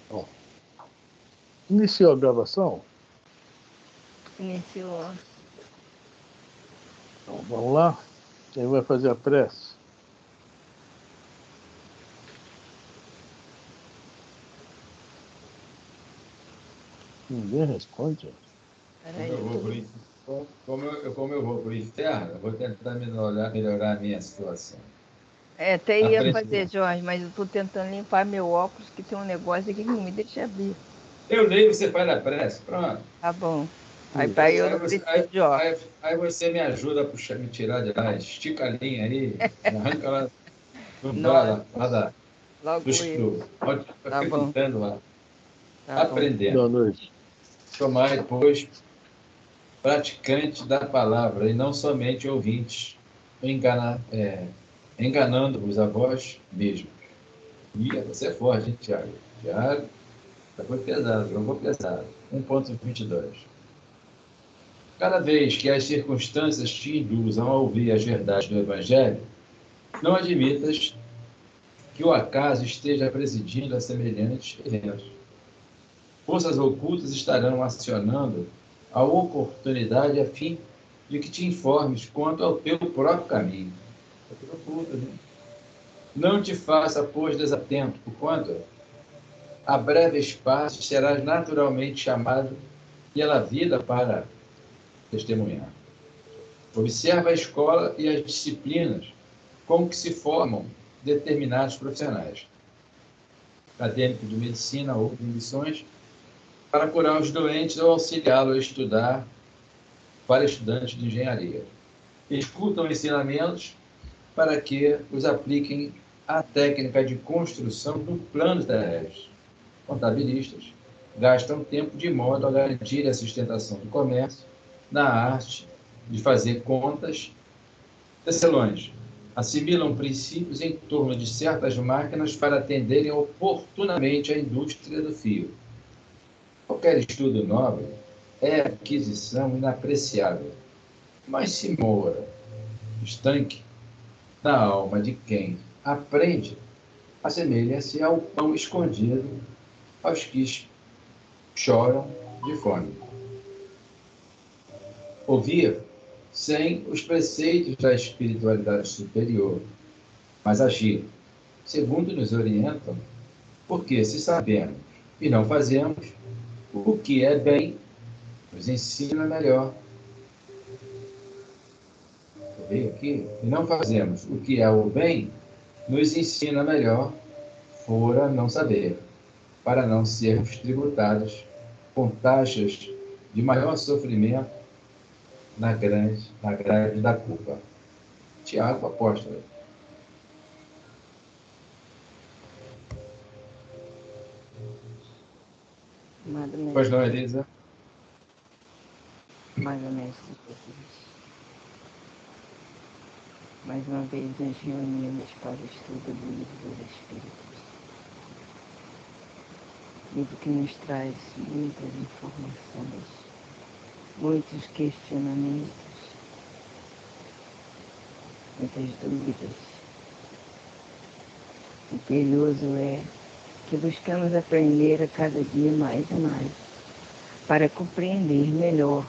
Bom, iniciou a gravação? Iniciou. Então, vamos lá? Quem vai fazer a prece? Ninguém responde. Como eu vou para o inferno, eu vou tentar melhorar a minha situação. Até ia fazer, Jorge, mas eu estou tentando limpar meu óculos, que tem um negócio aqui que não me deixa abrir. Eu leio, você faz a prece, pronto. Tá bom. Aí eu não preciso de óculos. Aí você me ajuda a puxar, me tirar de lá, estica a linha aí, me arranca lá do escuro. Pode ficar acreditando lá. Tá aprendendo. Boa noite. Tomai, pois, praticante da palavra e não somente ouvintes, enganando-vos a vós mesmos. Você é forte, hein, Tiago? Tiago, foi pesado, jogou pesado. 1,22. Cada vez que as circunstâncias te induzam a ouvir as verdades do Evangelho, não admitas que o acaso esteja presidindo a semelhantes eventos. Forças ocultas estarão acionando a oportunidade a fim de que te informes quanto ao teu próprio caminho. Não te faça, pois, desatento, porquanto a breve espaço serás naturalmente chamado pela vida para testemunhar. Observa a escola e as disciplinas com que se formam determinados profissionais, acadêmico de medicina ou de missões, para curar os doentes ou auxiliá-los a estudar para estudantes de engenharia. Escutam ensinamentos para que os apliquem à técnica de construção do plano terrestre. Contabilistas gastam tempo de modo a garantir a sustentação do comércio na arte de fazer contas. Tecelões assimilam princípios em torno de certas máquinas para atenderem oportunamente à indústria do fio. Qualquer estudo nobre é aquisição inapreciável, mas se mora, estanque, na alma de quem aprende, assemelha-se ao pão escondido aos que choram de fome. Ouvir sem os preceitos da espiritualidade superior, mas agir, segundo nos orientam, porque se sabemos e não fazemos, o que é bem nos ensina melhor. Veio aqui e não fazemos o que é o bem, nos ensina melhor, fora não saber, para não sermos tributados com taxas de maior sofrimento na grade da culpa. Tiago, apóstolo. Pois não, Elisa? Mais ou menos. Mais uma vez nos reunimos para o estudo do livro dos Espíritos. Livro que nos traz muitas informações, muitos questionamentos, muitas dúvidas. O curioso é que buscamos aprender a cada dia mais e mais, para compreender melhor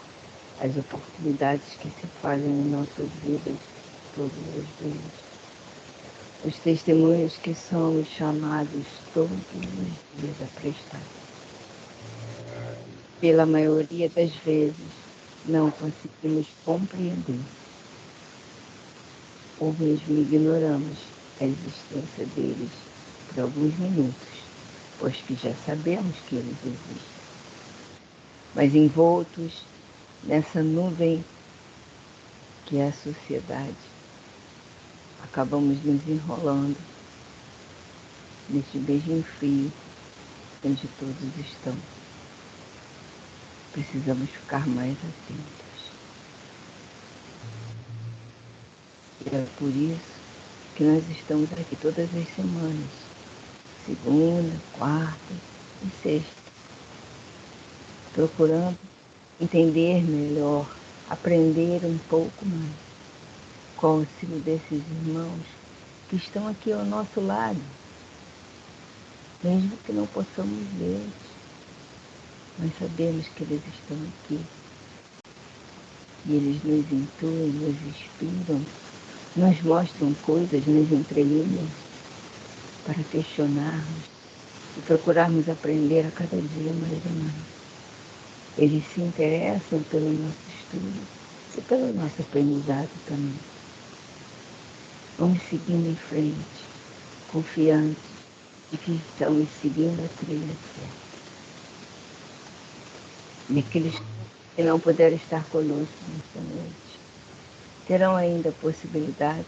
as oportunidades que se fazem em nossas vidas todos os dias. Os testemunhos que somos chamados todos os dias a prestar. Pela maioria das vezes, não conseguimos compreender, ou mesmo ignoramos a existência deles por alguns minutos, pois que já sabemos que eles existem. Mas envoltos nessa nuvem que é a sociedade, acabamos nos enrolando neste mesmo fio onde todos estão. Precisamos ficar mais atentos. E é por isso que nós estamos aqui todas as semanas, segunda, quarta e sexta, procurando entender melhor, aprender um pouco mais, com o auxílio desses irmãos que estão aqui ao nosso lado, mesmo que não possamos vê-los, nós sabemos que eles estão aqui. E eles nos intuem, nos inspiram, nos mostram coisas, nos entrelinham para questionarmos e procurarmos aprender a cada dia mais ou mais. Eles se interessam pelo nosso estudo e pelo nosso aprendizado também. Vamos seguindo em frente, confiantes de que estamos seguindo a trilha certa. E aqueles que não puderam estar conosco nesta noite terão ainda a possibilidade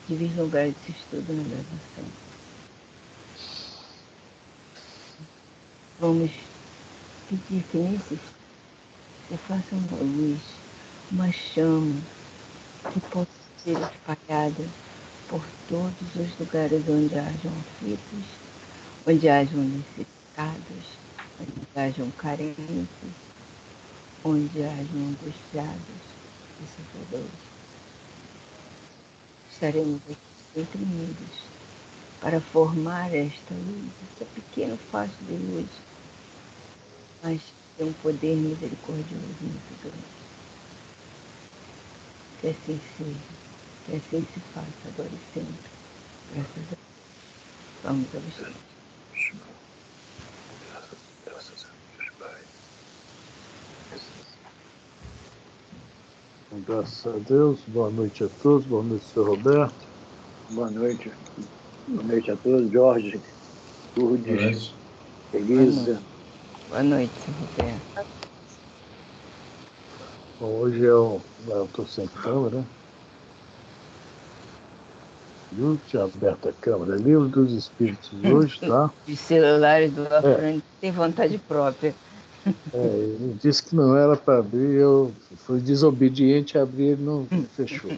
de vislumbrar esse estudo na graduação. Vamos pedir que nesse você faça uma luz, uma chama que possa ser espalhada por todos os lugares onde hajam aflitos, onde hajam necessitados, onde hajam carentes, onde hajam angustiados e sofredores. Estaremos aqui sempre unidos para formar esta luz, esse pequeno facho de luz, mas tem um poder misericordioso muito grande. Que assim seja, que assim se faça agora e sempre. Graças a Deus. Vamos ao estudo. Graças a Deus. Boa noite a todos. Boa noite, Sr. Roberto. Boa noite. Boa noite a todos. Jorge, Lourdes, Elisa. Boa noite, Sr. Roberto. Bom, hoje eu estou sem câmera. Eu tinha aberto a câmera. Livro dos Espíritos hoje, tá? Os celulares do Afrânio têm vontade própria. Ele disse que não era para abrir, eu fui desobediente a abrir, ele não fechou.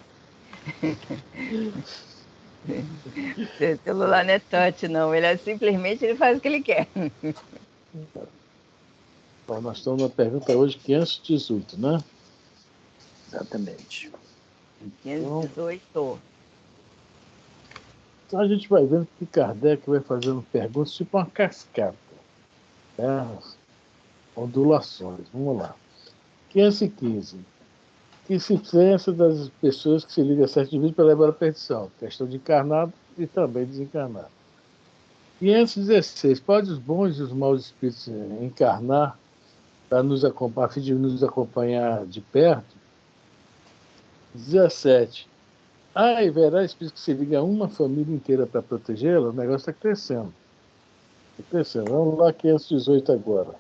Seu celular não é touch, não. Ele simplesmente faz o que ele quer. Bom, nós estamos na pergunta hoje 518, né? Exatamente. 518. Então a gente vai vendo que Kardec vai fazendo perguntas tipo uma cascata. Ondulações. Vamos lá. 515. Que se diferença das pessoas que se ligam a certos indivíduos para levar à perdição? Questão de encarnado e também desencarnado. 516. Pode os bons e os maus espíritos encarnar para a fim de nos acompanhar de perto? 17. E verá espírito que se liga a uma família inteira para protegê-la? O negócio está crescendo. Está crescendo. Vamos lá, 518 agora.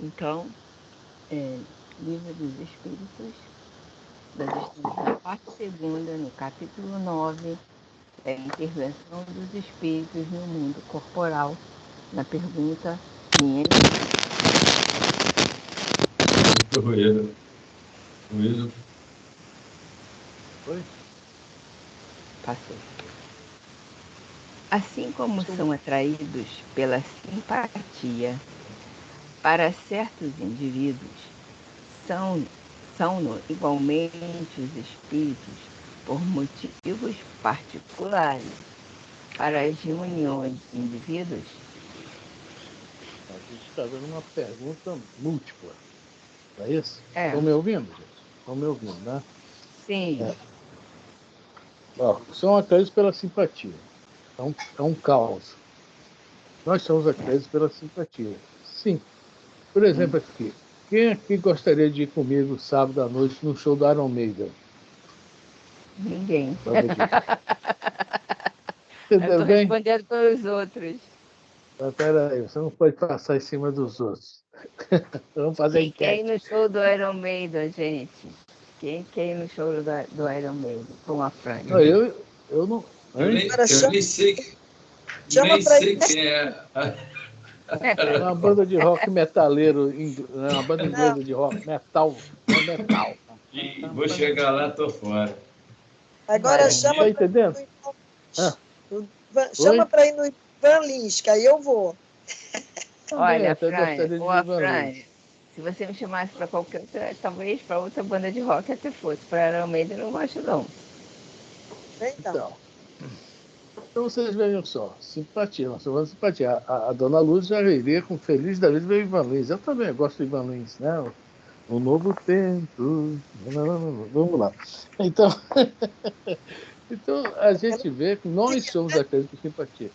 Então, Livro dos Espíritos, da parte segunda, no capítulo 9, é a intervenção dos espíritos no mundo corporal, na pergunta 500. Ruído. Oi? Passou. Assim como são atraídos pela simpatia para certos indivíduos, são igualmente os espíritos por motivos particulares para as reuniões de indivíduos. A gente está vendo uma pergunta múltipla. Não é isso? É. Estão me ouvindo, gente? Estão me ouvindo, né? Sim. São atraídos pela simpatia. É um caos. Nós somos atraídos pela simpatia. Sim. Por exemplo, aqui. Quem aqui gostaria de ir comigo sábado à noite no show do Iron Maiden? Ninguém. Entendeu bem? Respondendo pelos outros. Mas peraí, você não pode passar em cima dos outros. Vamos fazer enquete. Quem no show do Iron Maiden, gente? Quem no show do Iron Maiden? Com a Fran. Eu não. Eu nem sei quem é. É uma banda de rock metaleiro, uma banda inglesa de rock metal. É metal. Vou chegar lá, tô fora. Agora chama. Tá entendendo? Chama para ir no Ivan Lins, que aí eu vou. Olha, Fran, Se você me chamasse para qualquer outra, talvez para outra banda de rock até fosse. Para Iron Maiden eu não gosto, não. Então vocês vejam só, simpatia, nós estamos falando de simpatia. A Dona Luz já iria com feliz da vida ver Ivan Lins. Eu também gosto de Ivan Lins, né? O novo tempo. Vamos lá. Então, então a gente vê que nós somos aqueles com simpatia.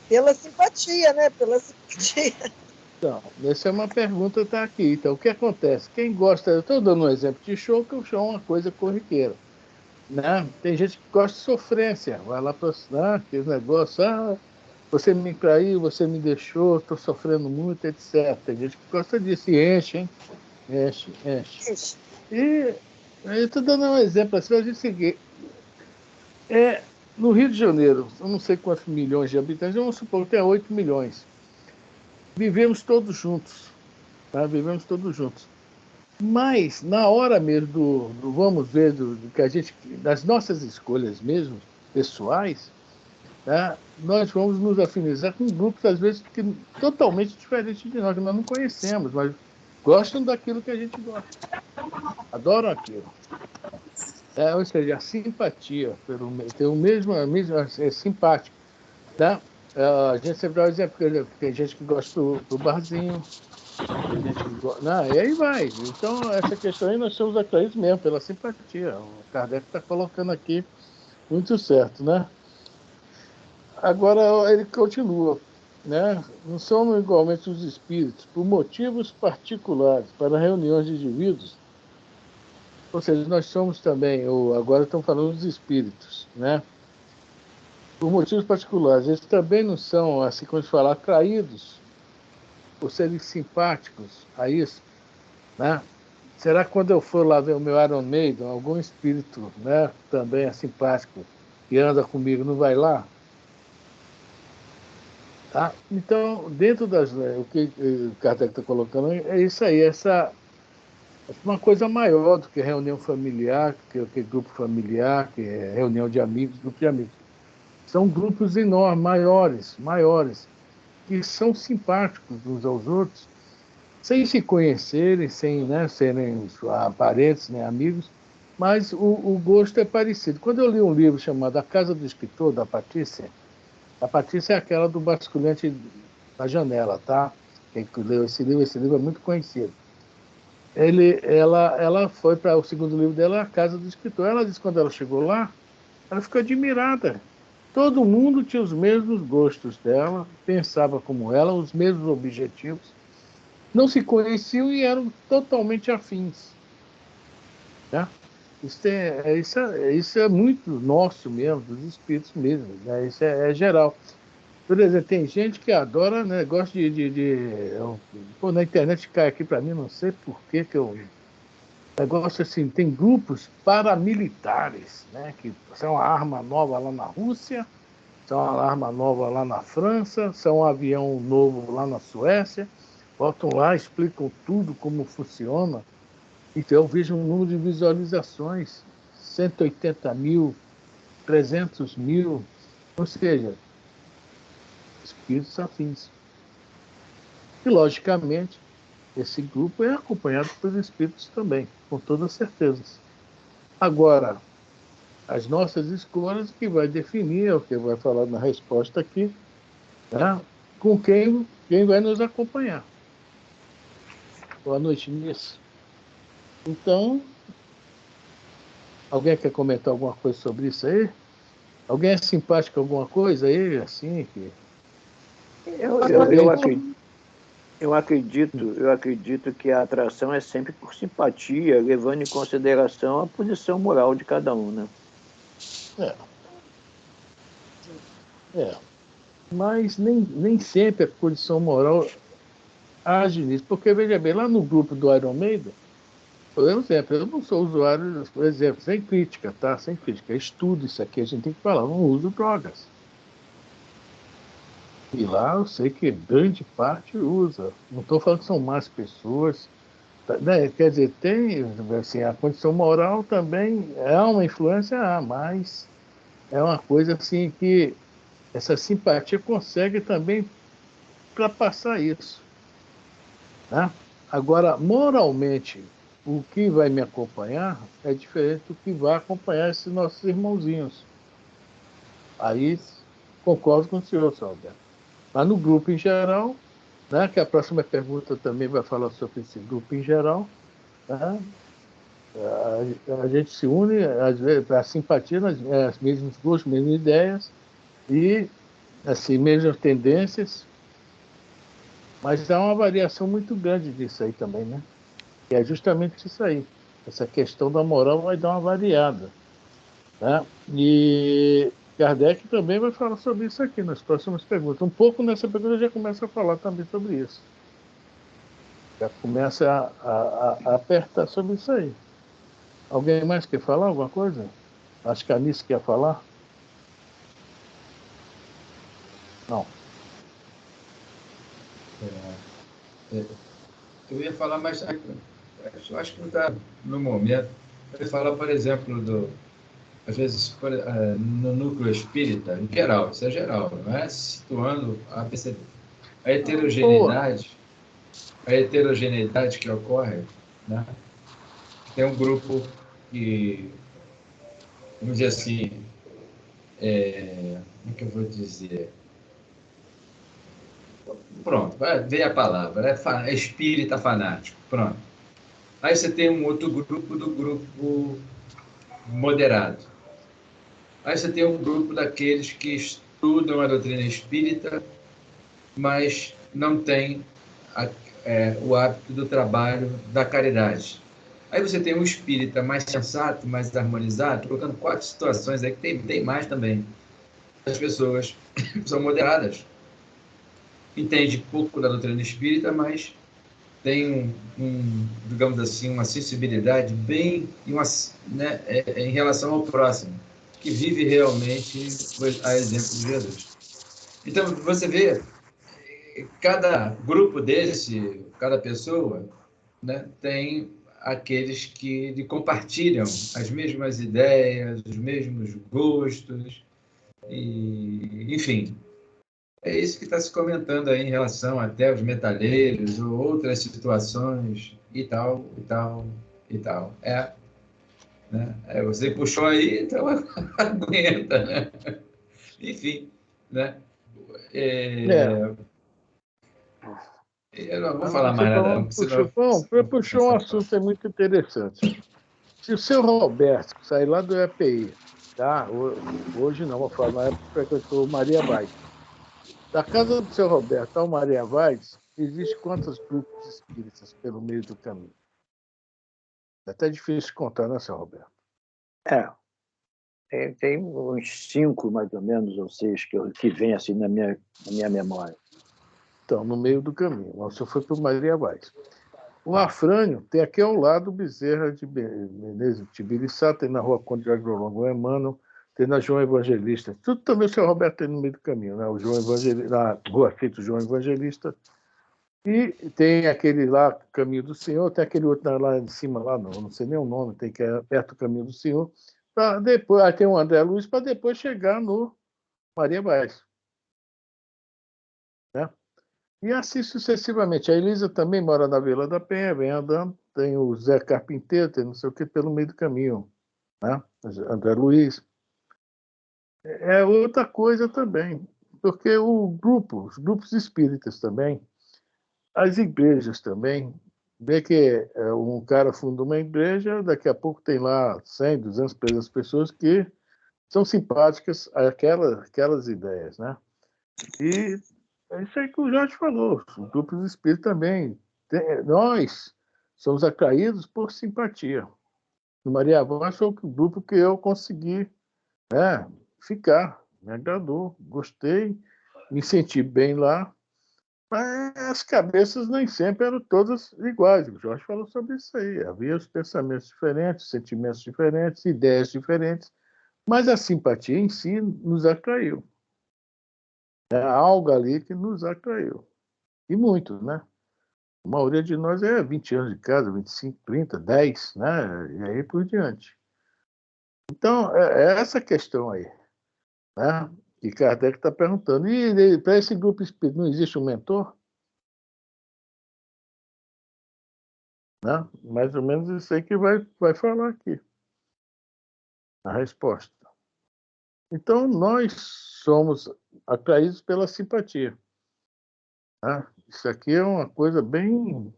Pela simpatia, né? Pela simpatia. Então, essa é uma pergunta que está aqui. Então, o que acontece? Quem gosta, eu estou dando um exemplo de show, que o show é uma coisa corriqueira. Né? Tem gente que gosta de sofrência, vai lá para aquele negócio, você me traiu, você me deixou, estou sofrendo muito, etc. Tem gente que gosta disso e enche, hein? Enche. E eu estou dando um exemplo assim, a gente seguir. No Rio de Janeiro, eu não sei quantos milhões de habitantes, vamos supor que tem 8 milhões. Vivemos todos juntos, tá? Vivemos todos juntos. Mas, na hora mesmo do vamos ver, do que a gente, das nossas escolhas mesmo, pessoais, né, nós vamos nos afinizar com grupos, às vezes, que totalmente diferentes de nós, que nós não conhecemos, mas gostam daquilo que a gente gosta. Adoram aquilo. Ou seja, a simpatia, tem o mesmo é simpático. Né? A gente sempre dá o exemplo, tem gente que gosta do barzinho, e aí vai. Então, essa questão aí nós somos atraídos mesmo, pela simpatia. O Kardec está colocando aqui muito certo, né? Agora, ele continua, né? Não somos igualmente os espíritos, por motivos particulares, para reuniões de indivíduos. Ou seja, nós somos também, agora estamos falando dos espíritos, né? Por motivos particulares. Eles também não são, assim como se falar, atraídos por serem simpáticos a isso, né? Será que quando eu for lá ver o meu Iron Maiden, algum espírito, né, também é simpático, que anda comigo, não vai lá? Tá? Então, dentro o que o Kardec está colocando é isso aí, uma coisa maior do que reunião familiar, que grupo familiar, que é reunião de amigos, grupo de amigos. São grupos enormes, maiores, que são simpáticos uns aos outros, sem se conhecerem, sem, né, serem parentes, nem amigos, mas o gosto é parecido. Quando eu li um livro chamado A Casa do Escritor, da Patrícia, a Patrícia é aquela do basculante da janela, tá? Quem leu esse livro é muito conhecido. Ela foi para o segundo livro dela, A Casa do Escritor. Ela disse que quando ela chegou lá, ela ficou admirada. Todo mundo tinha os mesmos gostos dela, pensava como ela, os mesmos objetivos. Não se conheciam e eram totalmente afins. Né? Isso é muito nosso mesmo, dos espíritos mesmo. Né? Isso é geral. Por exemplo, tem gente que adora, né, gosta na internet cai aqui para mim, não sei por que eu... Negócio assim, tem grupos paramilitares, né, que são uma arma nova lá na Rússia, são uma arma nova lá na França, são um avião novo lá na Suécia, botam lá, explicam tudo como funciona. Então eu vejo um número de visualizações, 180 mil, 300 mil, ou seja, espíritos afins. E, logicamente, esse grupo é acompanhado pelos espíritos também, com toda certeza. Agora, as nossas escolhas que vai definir, é o que vai falar na resposta aqui, né? Com quem vai nos acompanhar. Boa noite, Nisso. Então, alguém quer comentar alguma coisa sobre isso aí? Alguém é simpático a alguma coisa aí, assim? Eu acredito que a atração é sempre por simpatia, levando em consideração a posição moral de cada um, né? Mas nem sempre a posição moral age nisso, porque, veja bem, lá no grupo do Iron Maiden, por exemplo, eu não sou usuário, por exemplo, sem crítica, tá? Sem crítica, estudo isso aqui, a gente tem que falar, não uso drogas. E lá eu sei que grande parte usa. Não estou falando que são más pessoas. Né? Quer dizer, tem assim, a condição moral também é uma influência, mas é uma coisa assim que essa simpatia consegue também ultrapassar isso. né? Agora, moralmente, o que vai me acompanhar é diferente do que vai acompanhar esses nossos irmãozinhos. Aí concordo com o senhor, Alberto. Mas no grupo em geral, né, que a próxima pergunta também vai falar sobre esse grupo em geral, né? A gente se une, às vezes, a simpatia nas mesmos gostos, mesmas ideias e assim, mesmas tendências, mas há uma variação muito grande disso aí também, né? Que é justamente isso aí. Essa questão da moral vai dar uma variada, né? E Kardec também vai falar sobre isso aqui nas próximas perguntas. Um pouco nessa pergunta já começa a falar também sobre isso. Já começa a apertar sobre isso aí. Alguém mais quer falar alguma coisa? Acho que a Anice quer falar? Não. Eu ia falar, mas eu acho que não está no momento. Eu ia falar, por exemplo, às vezes, no núcleo espírita, em geral, isso é geral, não é situando a perceber. A Boa. heterogeneidade que ocorre, né? Tem um grupo que, vamos dizer assim, como é que eu vou dizer? Pronto, veio a palavra, é espírita fanático, pronto. Aí você tem um outro grupo do grupo moderado. Aí você tem um grupo daqueles que estudam a doutrina espírita, mas não tem o hábito do trabalho da caridade. Aí você tem um espírita mais sensato, mais harmonizado, colocando 4 situações aí, que tem mais também. As pessoas são moderadas, entende pouco da doutrina espírita, mas tem digamos assim, uma sensibilidade bem, né, em relação ao próximo, que vive realmente a exemplo de Jesus. Então, você vê, cada grupo desse, cada pessoa, né, tem aqueles que lhe compartilham as mesmas ideias, os mesmos gostos, e, enfim, é isso que está se comentando aí em relação até aos metaleiros ou outras situações e tal, e tal, e tal. Né? Você puxou aí, então aguenta, né? Enfim, né? É. Eu não vou Então, falar mais nada, não, senão Bom, eu puxou começo um a falar. assunto aí muito interessante. Se o seu Roberto sair lá do EPI, tá? Hoje não, vou falar, na época que frequentou Maria Vai. Da casa do seu Roberto ao Maria Vaz, existe quantos grupos espíritas pelo meio do caminho? É até difícil de contar, né, seu Roberto? É, tem uns 5, mais ou menos, ou 6, que vem assim na minha memória. Então, no meio do caminho. O senhor foi para o Maria Vaz. O Afrânio tem aqui ao lado Bezerra de Menezes de Tibiriçá, tem na rua Conde de Agrolongo Emmanuel, tem na João Evangelista. Tudo também o seu Roberto tem no meio do caminho, né? O João Evangelista, na rua Feito João Evangelista. E tem aquele lá, Caminho do Senhor, tem aquele outro lá em cima, lá não sei nem o nome, tem que é perto do Caminho do Senhor. Pra depois, aí tem o André Luiz, para depois chegar no Maria Baez. Né? E assim sucessivamente. A Elisa também mora na Vila da Penha, vem andando. Tem o Zé Carpinteiro, tem não sei o que, pelo meio do caminho. Né? André Luiz. É outra coisa também. Porque os grupos espíritas também, as igrejas também, vê que um cara funda uma igreja, daqui a pouco tem lá 100, 200, 300 pessoas que são simpáticas àquelas ideias. Né? E é isso aí que o Jorge falou. Os grupos espíritas também. Nós somos atraídos por simpatia. No Maria Voz foi o grupo que eu consegui, né, ficar. Me agradou, gostei, me senti bem lá. Mas as cabeças nem sempre eram todas iguais. O Jorge falou sobre isso aí. Havia os pensamentos diferentes, sentimentos diferentes, ideias diferentes, mas a simpatia em si nos atraiu. É algo ali que nos atraiu. E muito, né? A maioria de nós é 20 anos de casa, 25, 30, 10, né? E aí por diante. Então, é essa questão aí, né? Que Kardec está perguntando. E para esse grupo espírita não existe um mentor? Né? Mais ou menos isso aí que vai falar aqui. A resposta. Então, nós somos atraídos pela simpatia. Né? Isso aqui é uma coisa bem...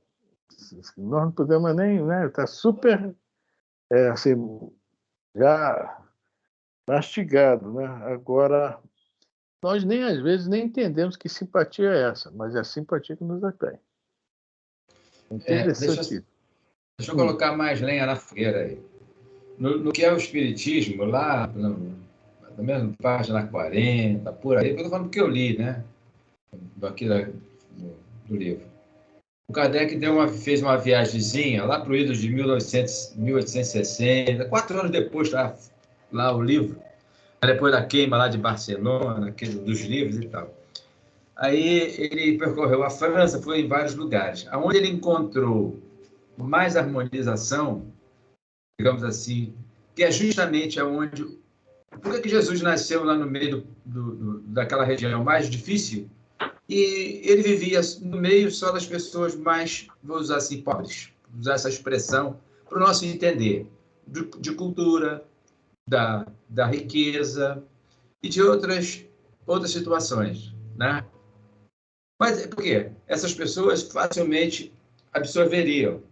Nós não podemos nem... Está super, assim, já mastigado. Né? Agora, nós nem às vezes nem entendemos que simpatia é essa, mas é a simpatia que nos atrai. Interessante. Deixa eu colocar mais lenha na fogueira aí. No que é o Espiritismo, lá, na mesma página 40, por aí, eu estou falando do que eu li, né? Do livro. O Kardec fez uma viagemzinha lá para o ido de 1860, 4 anos depois está lá o livro, depois da queima lá de Barcelona, dos livros e tal. Aí ele percorreu a França, foi em vários lugares. Onde ele encontrou mais harmonização, digamos assim, que é justamente aonde... Por que Jesus nasceu lá no meio daquela região mais difícil? E ele vivia no meio só das pessoas mais, vou usar assim, pobres, vou usar essa expressão, para o nosso entender, de cultura, da riqueza e de outras situações, né? Mas por quê? Essas pessoas facilmente absorveriam,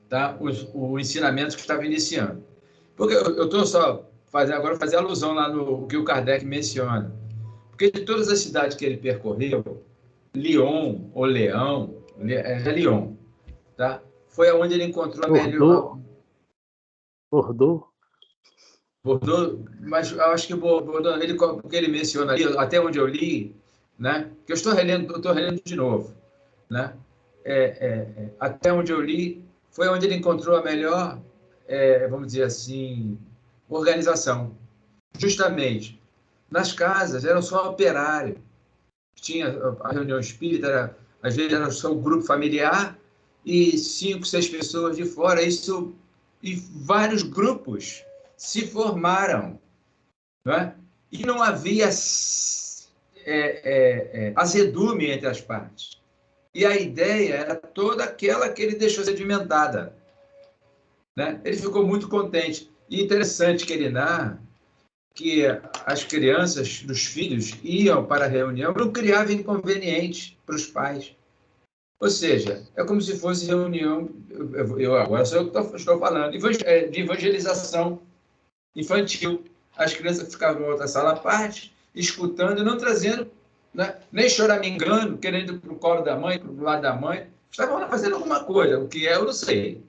tá? Os ensinamentos que estava iniciando. Porque eu estou só fazer alusão lá no que o Kardec menciona. Porque de todas as cidades que ele percorreu, Lyon, ou Leão, é Lyon, tá? Foi onde ele encontrou a melhor... Bordeaux, mas eu acho que Bordeaux, porque ele menciona ali, até onde eu li, né? Que eu estou relendo de novo, né? Até onde eu li, foi onde ele encontrou a melhor, vamos dizer assim, organização. Justamente, nas casas, eram só operário. Tinha a reunião espírita, às vezes era só um grupo familiar e 5, 6 pessoas de fora. E vários grupos se formaram, não é? E não havia azedume entre as partes. E a ideia era toda aquela que ele deixou sedimentada, né? Ele ficou muito contente. E interessante que ele narra que as crianças, os filhos, iam para a reunião, não criava inconveniente para os pais. Ou seja, é como se fosse reunião, agora sou eu que estou falando, de evangelização infantil. As crianças ficavam em outra sala à parte, escutando e não trazendo, né, nem choramingando, querendo ir para o colo da mãe, para o lado da mãe. Estavam lá fazendo alguma coisa, o que é, eu não sei.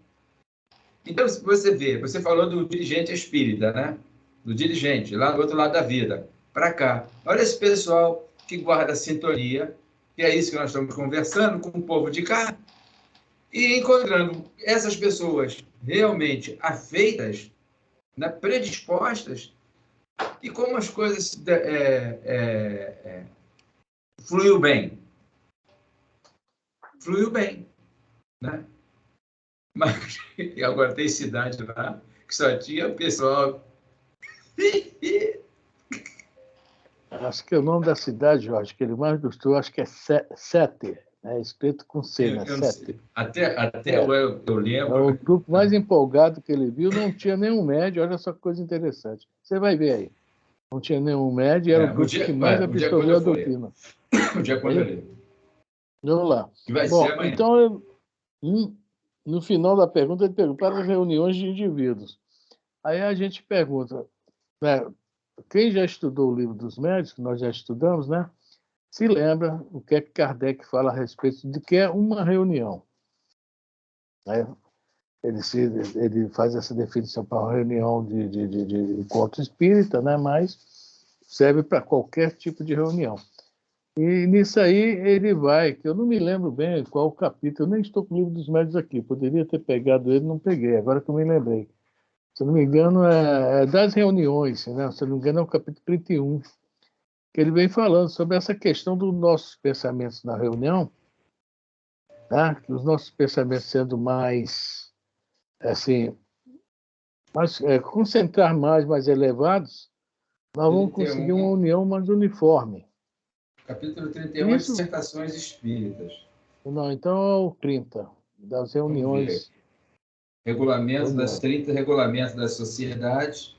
Então, você vê, você falou do dirigente espírita, né? Do dirigente, lá do outro lado da vida, para cá. Olha esse pessoal que guarda a sintonia, e é isso que nós estamos conversando com o povo de cá, e encontrando essas pessoas realmente afeitas, né, predispostas, e como as coisas fluiu bem. Fluiu bem, né? Mas e agora tem cidade lá que só tinha pessoal... Acho que é o nome da cidade, Jorge, que ele mais gostou, acho que é Sete, escrito com C, né? Sete. Até eu lembro. O grupo mais empolgado que ele viu não tinha nenhum médio, olha só que coisa interessante. Você vai ver aí. Não tinha nenhum médio, era o grupo que mais absorveu a doutrina. O dia quando eu li. Vamos lá. Bom, então, no final da pergunta, ele pergunta para as reuniões de indivíduos. Aí a gente pergunta, né, quem já estudou o livro dos médios, que nós já estudamos, né, se lembra o que é que Kardec fala a respeito de que é uma reunião. Ele faz essa definição para uma reunião de encontro espírita, né, mas serve para qualquer tipo de reunião. E nisso aí ele vai, que eu não me lembro bem qual capítulo, eu nem estou com o livro dos médios aqui, poderia ter pegado ele, não peguei, agora que eu me lembrei. Se não me engano, é das reuniões, né? Se não me engano, é o capítulo 31, que ele vem falando sobre essa questão dos nossos pensamentos na reunião, né? Que os nossos pensamentos sendo mais, assim, concentrar mais elevados, nós vamos conseguir uma união mais uniforme. Capítulo 31, Dissertações Espíritas. Não, então é o 30. das Vamos ver. reuniões. Regulamento das 30 regulamentos das sociedades,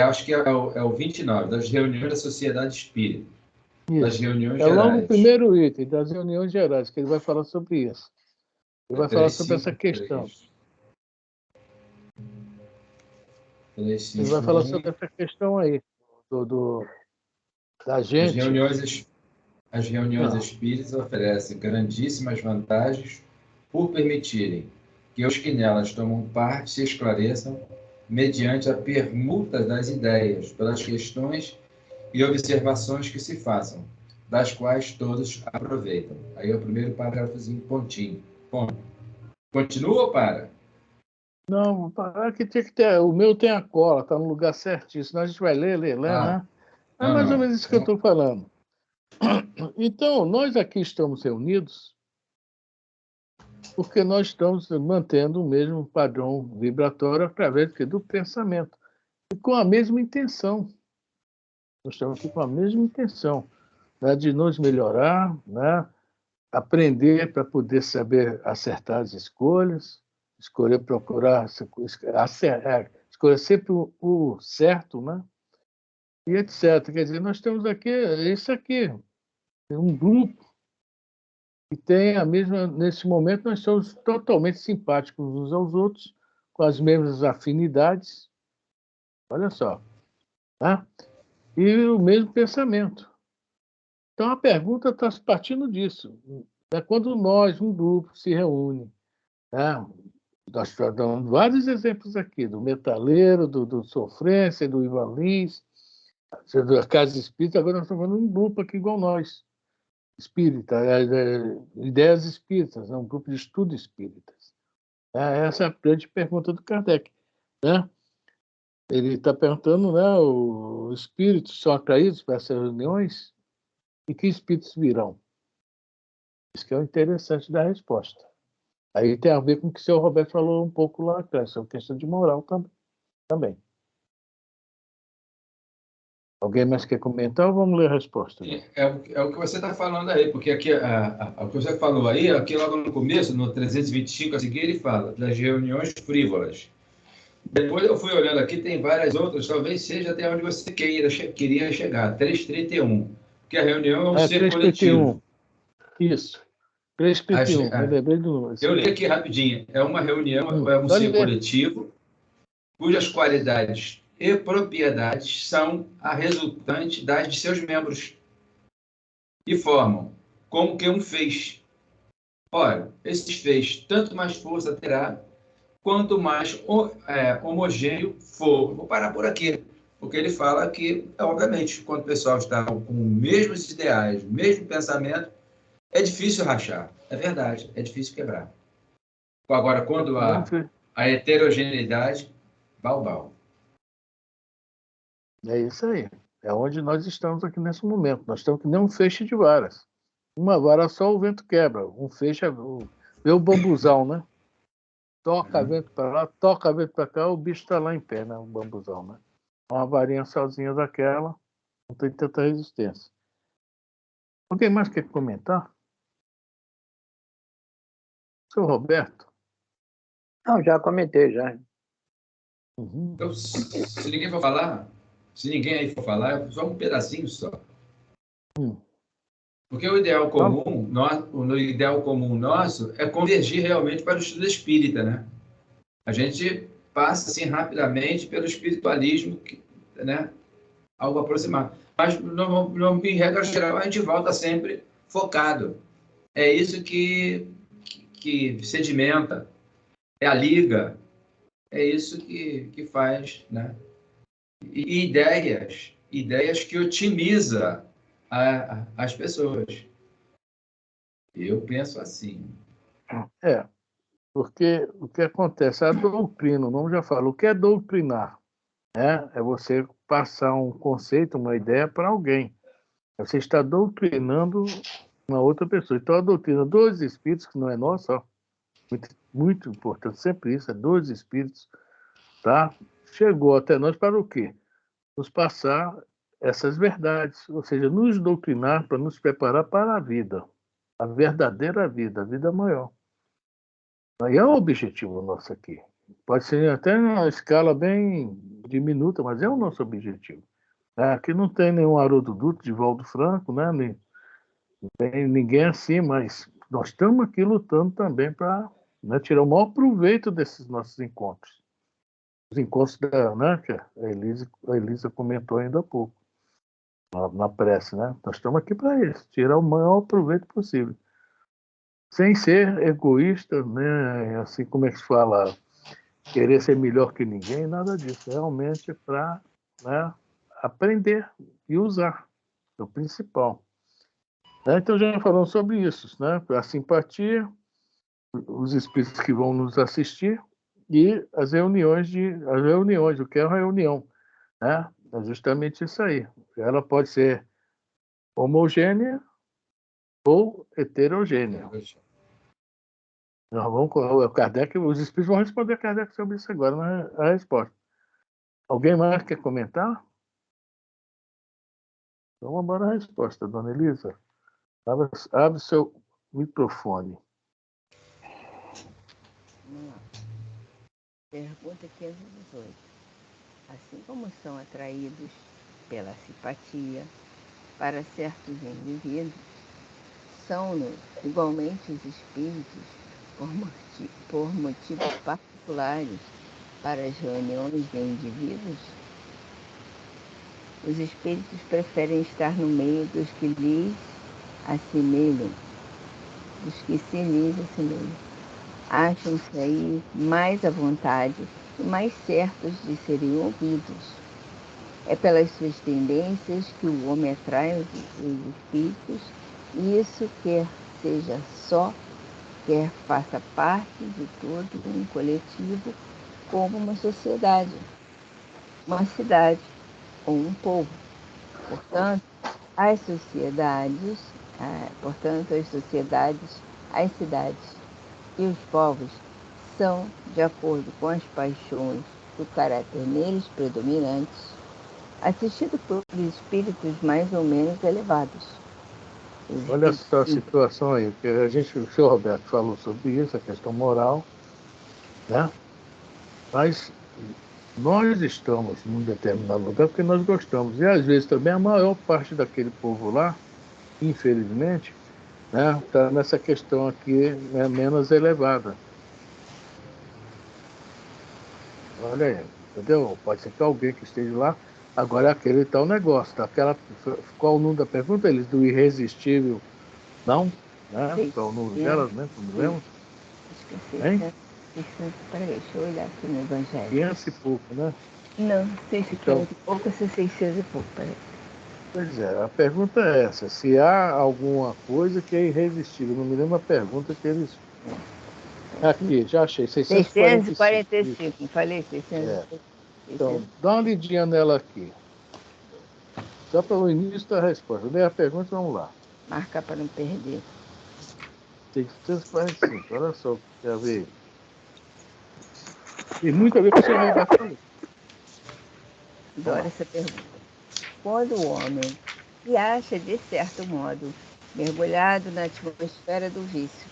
acho que é o 29, das reuniões da Sociedade Espírita, das Isso. reuniões É logo no gerais. primeiro item, das reuniões gerais, que ele vai falar sobre isso. Ele vai falar sobre essa 353. questão. 351. Ele vai falar sobre essa questão aí, da gente. As reuniões espíritas oferecem grandíssimas vantagens por permitirem que os que nelas tomam parte se esclareçam mediante a permuta das ideias, pelas questões e observações que se façam, das quais todos aproveitam. Aí é o primeiro parágrafozinho, pontinho. Ponto. Continua ou para? Não, aqui tinha que ter. O meu tem a cola, está no lugar certinho, senão a gente vai ler, né? É mais ou menos isso que eu estou falando. Então, nós aqui estamos reunidos porque nós estamos mantendo o mesmo padrão vibratório através do pensamento, e com a mesma intenção. Nós estamos aqui com a mesma intenção, né, de nos melhorar, né, aprender para poder saber acertar as escolhas, procurar escolher sempre o certo, né, e etc. Quer dizer, nós temos aqui isso aqui, um grupo que tem a mesma. Nesse momento, nós somos totalmente simpáticos uns aos outros, com as mesmas afinidades. Olha só. Tá? E o mesmo pensamento. Então, a pergunta está partindo disso. É quando nós, um grupo, se reúne. Né? Nós estamos dando vários exemplos aqui, do metaleiro, do Sofrência, do Ivan Lins, da Casa Espírita. Agora nós estamos falando de um grupo aqui igual nós. Espírita, ideias espíritas, um grupo de estudo espíritas. Essa é a grande pergunta do Kardec. Né? Ele está perguntando, né, os espíritos são atraídos para essas reuniões e que espíritos virão? Isso que é o interessante da resposta. Aí tem a ver com o que o senhor Roberto falou um pouco lá atrás, sobre questão de moral também. Alguém mais quer comentar ou vamos ler a resposta? É o que você está falando aí, porque aqui, o que você falou aí, aqui logo no começo, no 325 a seguir, ele fala das reuniões frívolas. Depois eu fui olhando aqui, tem várias outras, talvez seja até onde você queria chegar, 331, porque a reunião é um ser 331. coletivo. Isso, 331, eu lembrei do número. Eu li aqui rapidinho, é uma reunião, é um ser coletivo, cujas qualidades e propriedades são a resultante das de seus membros e formam como que um feixe. Ora, esses feixes tanto mais força terá quanto mais homogêneo for. Vou parar por aqui, porque ele fala que, obviamente, quando o pessoal está com os mesmos ideais, o mesmo pensamento, é difícil rachar. É verdade, é difícil quebrar. Agora, quando há a heterogeneidade, balbal. É isso aí. É onde nós estamos aqui nesse momento. Nós estamos que nem um feixe de varas. Uma vara só o vento quebra. Um feixe vê o bambuzal, né? Toca vento para lá, toca vento para cá, o bicho está lá em pé, né? O bambuzal, né? Uma varinha sozinha daquela, não tem tanta resistência. Alguém mais quer comentar? Seu Roberto? Não, já comentei, já. Então, se ninguém for falar, se ninguém aí for falar, só um pedacinho só. Porque o ideal comum, o ideal comum nosso é convergir realmente para o estudo espírita, né? A gente passa assim rapidamente pelo espiritualismo, né? Algo aproximado. Mas, em regra geral, a gente volta sempre focado. É isso que sedimenta, é a liga, é isso que faz, né? E ideias que otimiza as pessoas. Eu penso assim. Porque o que acontece? A doutrina, o nome já fala, o que é doutrinar? É você passar um conceito, uma ideia para alguém. Você está doutrinando uma outra pessoa. Então, a doutrina dos espíritos, que não é nossa, muito, muito importante, sempre isso, é dos espíritos, tá? Chegou até nós para o quê? Nos passar essas verdades, ou seja, nos doutrinar para nos preparar para a vida, a verdadeira vida, a vida maior. Aí é o objetivo nosso aqui. Pode ser até numa escala bem diminuta, mas é o nosso objetivo. Aqui não tem nenhum Haroldo Dutra, Divaldo Franco, né? Nem tem ninguém assim, mas nós estamos aqui lutando também para, né, tirar o maior proveito desses nossos encontros. Os encontros né, que a Elisa comentou ainda há pouco, na prece, né? Nós estamos aqui para isso, tirar o maior proveito possível. Sem ser egoísta, né? Assim como é que se fala, querer ser melhor que ninguém, nada disso. Realmente é para, né, aprender e usar. É o principal. Então já falamos sobre isso, né? A simpatia, os espíritos que vão nos assistir e as reuniões, o que é uma reunião, né? É justamente isso aí. Ela pode ser homogênea ou heterogênea. Nós vamos, o Kardec, os espíritos vão responder a Kardec sobre isso agora, a resposta. Alguém mais quer comentar? Então vamos embora a resposta, dona Elisa. Abre seu microfone. Vamos lá. Pergunta 518. Assim como são atraídos pela simpatia para certos indivíduos, são-nos igualmente os espíritos por motivos particulares para as reuniões de indivíduos? Os espíritos preferem estar no meio dos que lhes assemelham, dos que se lhes assemelham. Acham-se aí mais à vontade e mais certos de serem ouvidos. É pelas suas tendências que o homem atrai os espíritos, e isso quer seja só, quer faça parte de todo um coletivo, como uma sociedade, uma cidade ou um povo. Portanto, as sociedades, as cidades e os povos são, de acordo com as paixões do caráter neles predominantes, assistidos por espíritos mais ou menos elevados. Olha só a situação aí, que o senhor Roberto falou sobre isso, a questão moral, né? Mas nós estamos num determinado lugar porque nós gostamos. E às vezes também a maior parte daquele povo lá, infelizmente, né, está nessa questão aqui, né, menos elevada. Olha aí, entendeu? Pode ser que alguém que esteja lá, agora é aquele tal negócio, daquela, qual o número da pergunta? Eles do irresistível, não? Né? Qual o número delas, né? Não lembro? Esqueci. Peraí, deixa eu olhar aqui no Evangelho. 500 e pouco, né? Não, sei se Então, 500 e pouco ou se 600 e pouco, peraí. Pois é, a pergunta é essa, se há alguma coisa que é irresistível, não me lembro a pergunta que eles... Aqui, já achei, 645, não falei 600? É. Então, dá uma lidinha nela aqui. Só para o início da resposta. Lê a pergunta, vamos lá. Marcar para não perder. 645, olha só, quer ver. Tem muito a ver com o que o senhor Roberto falou. Adoro essa pergunta. Quando o homem se acha, de certo modo, mergulhado na atmosfera do vício,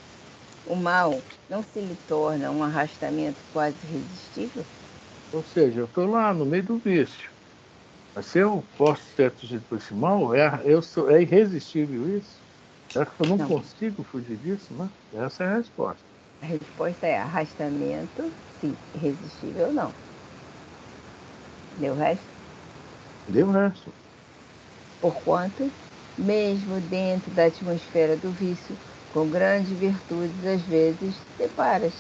o mal não se lhe torna um arrastamento quase irresistível? Ou seja, eu estou lá no meio do vício. Mas se eu posso ser atingido por esse mal, é irresistível isso? Será que eu não consigo fugir disso, né? Essa é a resposta. A resposta é arrastamento, sim. Irresistível, não. Deu o resto? Deu o resto. Porquanto, mesmo dentro da atmosfera do vício, com grandes virtudes, às vezes, deparas.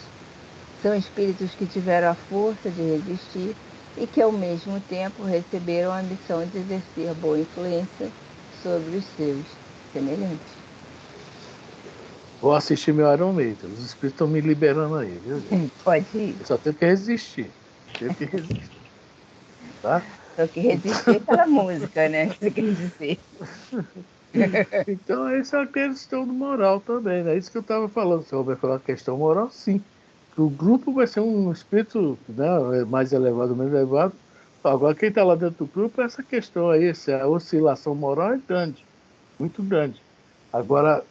São espíritos que tiveram a força de resistir e que, ao mesmo tempo, receberam a missão de exercer boa influência sobre os seus semelhantes. Vou assistir meu Iron Maiden. Os espíritos estão me liberando aí, viu, gente? Pode ir. Eu só tenho que resistir. Tá? Só que resistir aquela música, né? Que você quer dizer. Então, essa é a questão do moral também, né? Isso que eu estava falando. Se vai falar questão moral, sim. O grupo vai ser um espírito, né, mais elevado, menos elevado. Agora, quem está lá dentro do grupo, essa questão aí, a oscilação moral é grande, muito grande. Agora,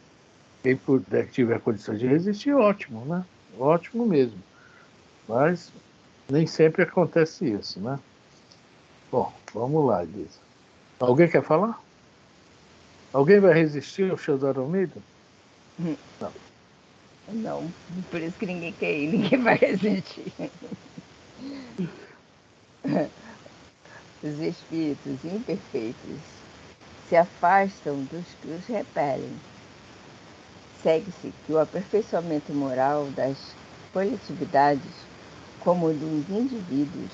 quem puder, tiver condições de resistir, ótimo, né? ótimo mesmo. Mas nem sempre acontece isso, né? Bom, vamos lá, Elisa. Alguém quer falar? Alguém vai resistir ao Xandar Almeida? Não. Não, por isso que ninguém quer ir, ninguém vai resistir. Os espíritos imperfeitos se afastam dos que os repelem. Segue-se que o aperfeiçoamento moral das coletividades, como dos indivíduos,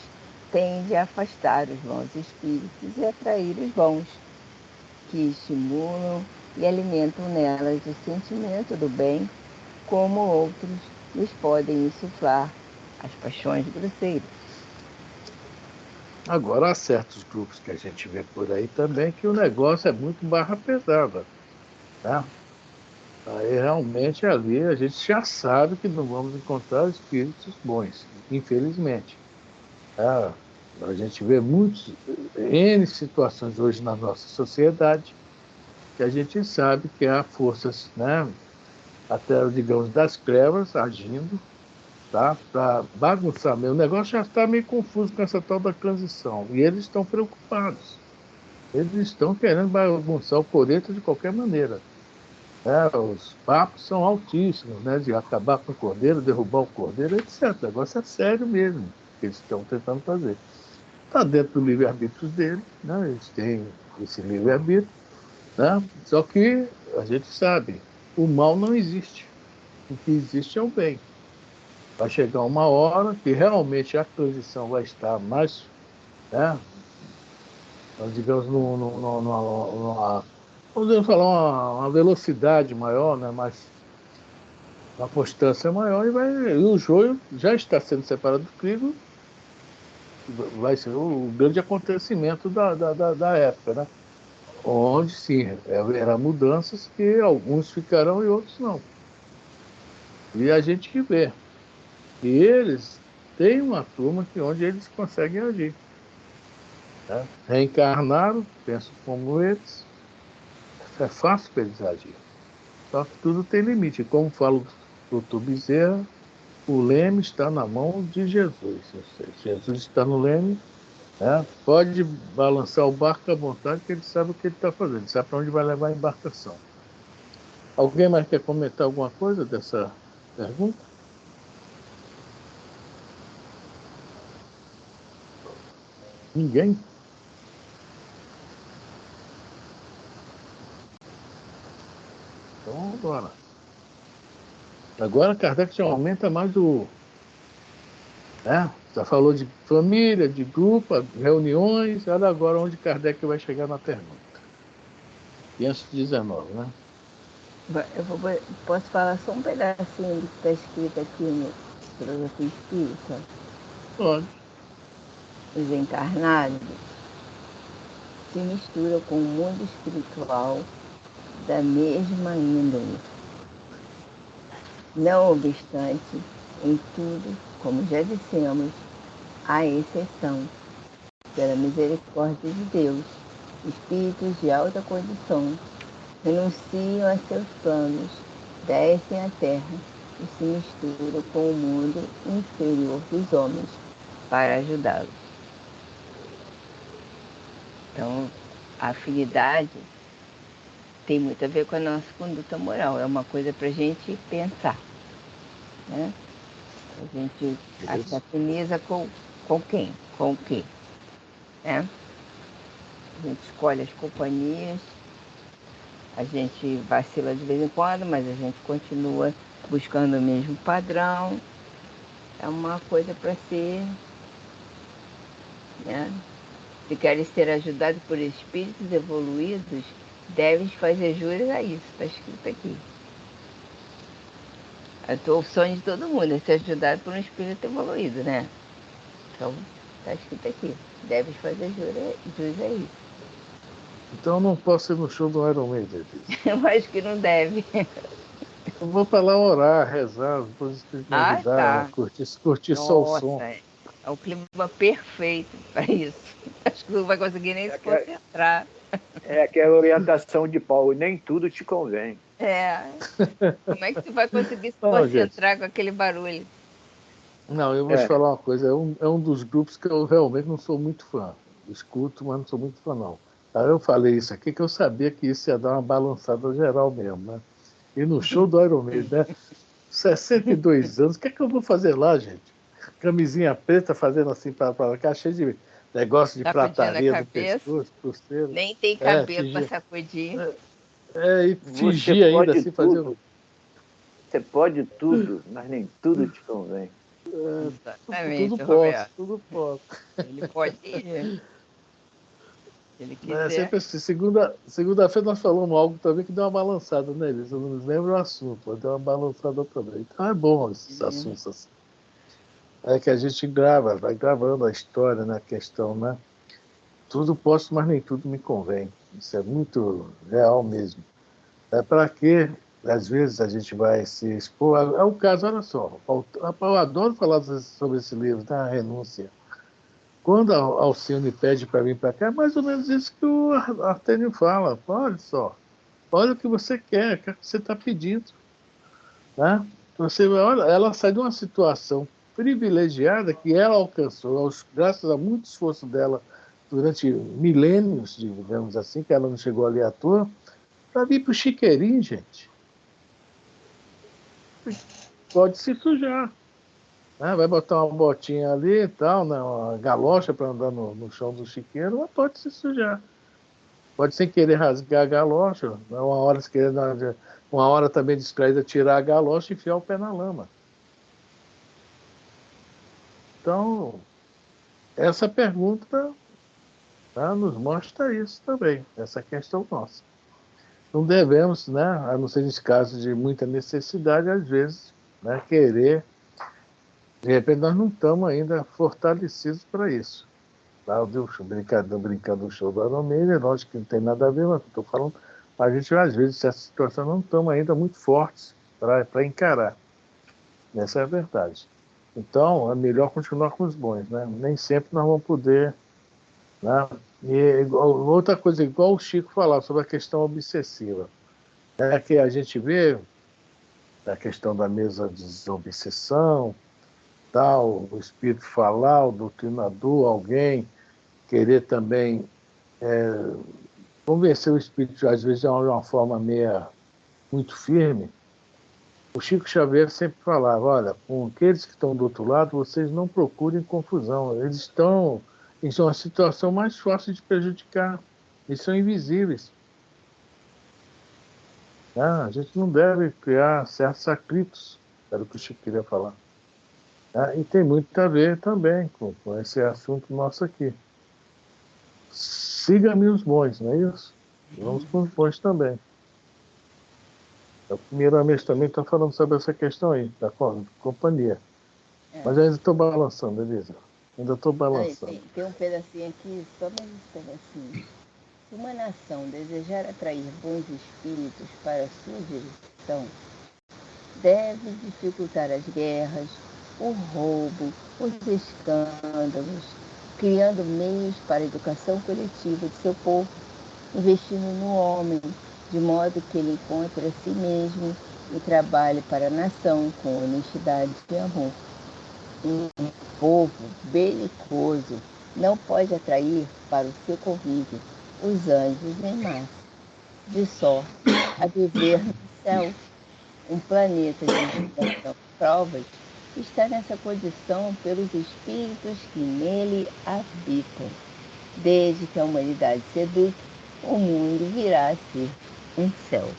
tende a afastar os maus espíritos e atrair os bons, que estimulam e alimentam nelas o sentimento do bem, como outros lhes podem insuflar as paixões grosseiras. Agora, há certos grupos que a gente vê por aí também que o negócio é muito barra pesada, tá? Aí, realmente, ali a gente já sabe que não vamos encontrar espíritos bons, infelizmente. Tá? A gente vê muitas N situações hoje na nossa sociedade que a gente sabe que há forças, né, até, digamos, das trevas agindo, tá? Para bagunçar mesmo. O negócio já está meio confuso com essa tal da transição. E eles estão preocupados. Eles estão querendo bagunçar o coreto de qualquer maneira. Os papos são altíssimos, né? De acabar com o cordeiro, derrubar o cordeiro, etc. O negócio é sério mesmo, que eles estão tentando fazer. Está dentro do livre-arbítrio deles, né? Eles têm esse livre-arbítrio, né? Só que a gente sabe, o mal não existe. O que existe é o bem. Vai chegar uma hora que realmente a transição vai estar mais, né, nós digamos, numa, vamos falar, uma velocidade maior, né, uma constância maior, e o joio já está sendo separado do trigo, vai ser o grande acontecimento da época, né? Onde, sim, haverá mudanças que alguns ficarão e outros não. E a gente vê. E eles têm uma turma onde eles conseguem agir. Né? Reencarnaram, pensam como eles, é fácil para eles agir. Só que tudo tem limite. Como fala o doutor Bezerra, o leme está na mão de Jesus. Ou seja, Jesus está no leme, né? Pode balançar o barco à vontade, que ele sabe o que ele está fazendo, ele sabe para onde vai levar a embarcação. Alguém mais quer comentar alguma coisa dessa pergunta? Ninguém? Então, agora. Agora, Kardec já aumenta mais o. Né? Já falou de família, de grupo, reuniões. Olha agora onde Kardec vai chegar na pergunta. 519, né? Posso falar só um pedacinho do que está escrito aqui no Filosofia Espírita? Pode. Os encarnados se misturam com o mundo espiritual da mesma índole. Não obstante, em tudo, como já dissemos, há exceção. Pela misericórdia de Deus, espíritos de alta condição renunciam a seus planos, descem à terra e se misturam com o mundo inferior dos homens para ajudá-los. Então, a afinidade tem muito a ver com a nossa conduta moral. É uma coisa para a gente pensar, né? A gente se afiniza com quem? Com o quê? Né? A gente escolhe as companhias, a gente vacila de vez em quando, mas a gente continua buscando o mesmo padrão. É uma coisa para ser, né? Se queres ser ajudado por espíritos evoluídos, deves fazer jus a isso, está escrito aqui. O sonho de todo mundo é ser ajudado por um espírito evoluído, né? Então, está escrito aqui. Deves fazer jus a isso. Então eu não posso ir no show do Iron Maiden. Eu acho que não deve. Eu vou para lá orar, rezar, depois me Ah, ajudar, tá. curtir só o som. Nossa, é o clima perfeito para isso. Acho que não vai conseguir nem se concentrar. É aquela orientação de Paulo, nem tudo te convém. É. Como é que tu vai conseguir se Não, gente. concentrar com aquele barulho? Não, eu vou te falar uma coisa. É um dos grupos que eu realmente não sou muito fã. Escuto, mas não sou muito fã, não. Aí eu falei isso aqui que eu sabia que isso ia dar uma balançada geral mesmo, né? E no show do Iron Maiden, né? 62 anos, o que é que eu vou fazer lá, gente? Camisinha preta fazendo assim para cá, cheio de negócio de Sacudindo a prataria no cabeça. pescoço, pulseira. Nem tem cabelo para Fingir. sacudir. E Você fingir ainda pode assim, fazer. tudo. Você pode tudo, mas nem tudo te convém. Exatamente, Tudo posso, Roberto. tudo posso. Ele pode ir. Se ele É quiser. sempre assim, segunda-feira nós falamos algo também que deu uma balançada, né, Elis? Eu não me lembro o assunto, mas deu uma balançada também. Então é bom esses assuntos assim. É que a gente grava, vai gravando a história, né, a questão, né? Tudo posso, mas nem tudo me convém. Isso é muito real mesmo. É para que, às vezes, a gente vai se expor. É o caso, olha só, eu adoro falar sobre esse livro, né, A Renúncia. Quando a Alcione pede para vir para cá, é mais ou menos isso que o Artênio fala. Olha só, olha o que você quer, o que você está pedindo. Né? Olha, ela sai de uma situação privilegiada que ela alcançou, graças a muito esforço dela durante milênios, digamos assim, que ela não chegou ali à toa, para vir para o chiqueirinho, gente. Pode se sujar. Né? Vai botar uma botinha ali e tal, né? Uma galocha para andar no chão do chiqueiro, mas pode se sujar. Pode sem querer rasgar a galocha, né? Uma hora também distraída, tirar a galocha e enfiar o pé na lama. Então, essa pergunta, tá, nos mostra isso também, essa questão nossa. Não devemos, né, a não ser em casos de muita necessidade, às vezes, né, querer. De repente, nós não estamos ainda fortalecidos para isso. Tá? Eu dei brincando do show do Iron Maiden, lógico que não tem nada a ver, mas estou falando, a gente, às vezes, nessa situação, não estamos ainda muito fortes para encarar. Essa é a verdade. Então, é melhor continuar com os bons, né? Nem sempre nós vamos poder, né? E outra coisa, igual o Chico falava sobre a questão obsessiva, é que a gente vê a questão da mesa de desobsessão, tal, o espírito falar, o doutrinador, alguém querer também convencer o espírito, às vezes de uma forma meia muito firme. O Chico Xavier sempre falava, olha, com aqueles que estão do outro lado, vocês não procurem confusão, eles estão em uma situação mais fácil de prejudicar, eles são invisíveis. A gente não deve criar certos atritos, era o que o Chico queria falar. E tem muito a ver também com esse assunto nosso aqui. Siga-me os bons, não é isso? Vamos com os bons também. O primeiro-ministro também está falando sobre essa questão aí, da companhia. Mas eu ainda estou balançando, Elisa. Ainda estou balançando. Tem um pedacinho aqui, só mais esse pedacinho. Se uma nação desejar atrair bons espíritos para sua jurisdição, deve dificultar as guerras, o roubo, os escândalos, criando meios para a educação coletiva de seu povo, investindo no homem, de modo que ele encontre a si mesmo e trabalhe para a nação com honestidade e amor. Um povo belicoso não pode atrair para o seu convívio os anjos em massa, de sorte a viver no céu. Um planeta de educação provas está nessa condição pelos espíritos que nele habitam. Desde que a humanidade se eduque, o mundo virá a ser um céu.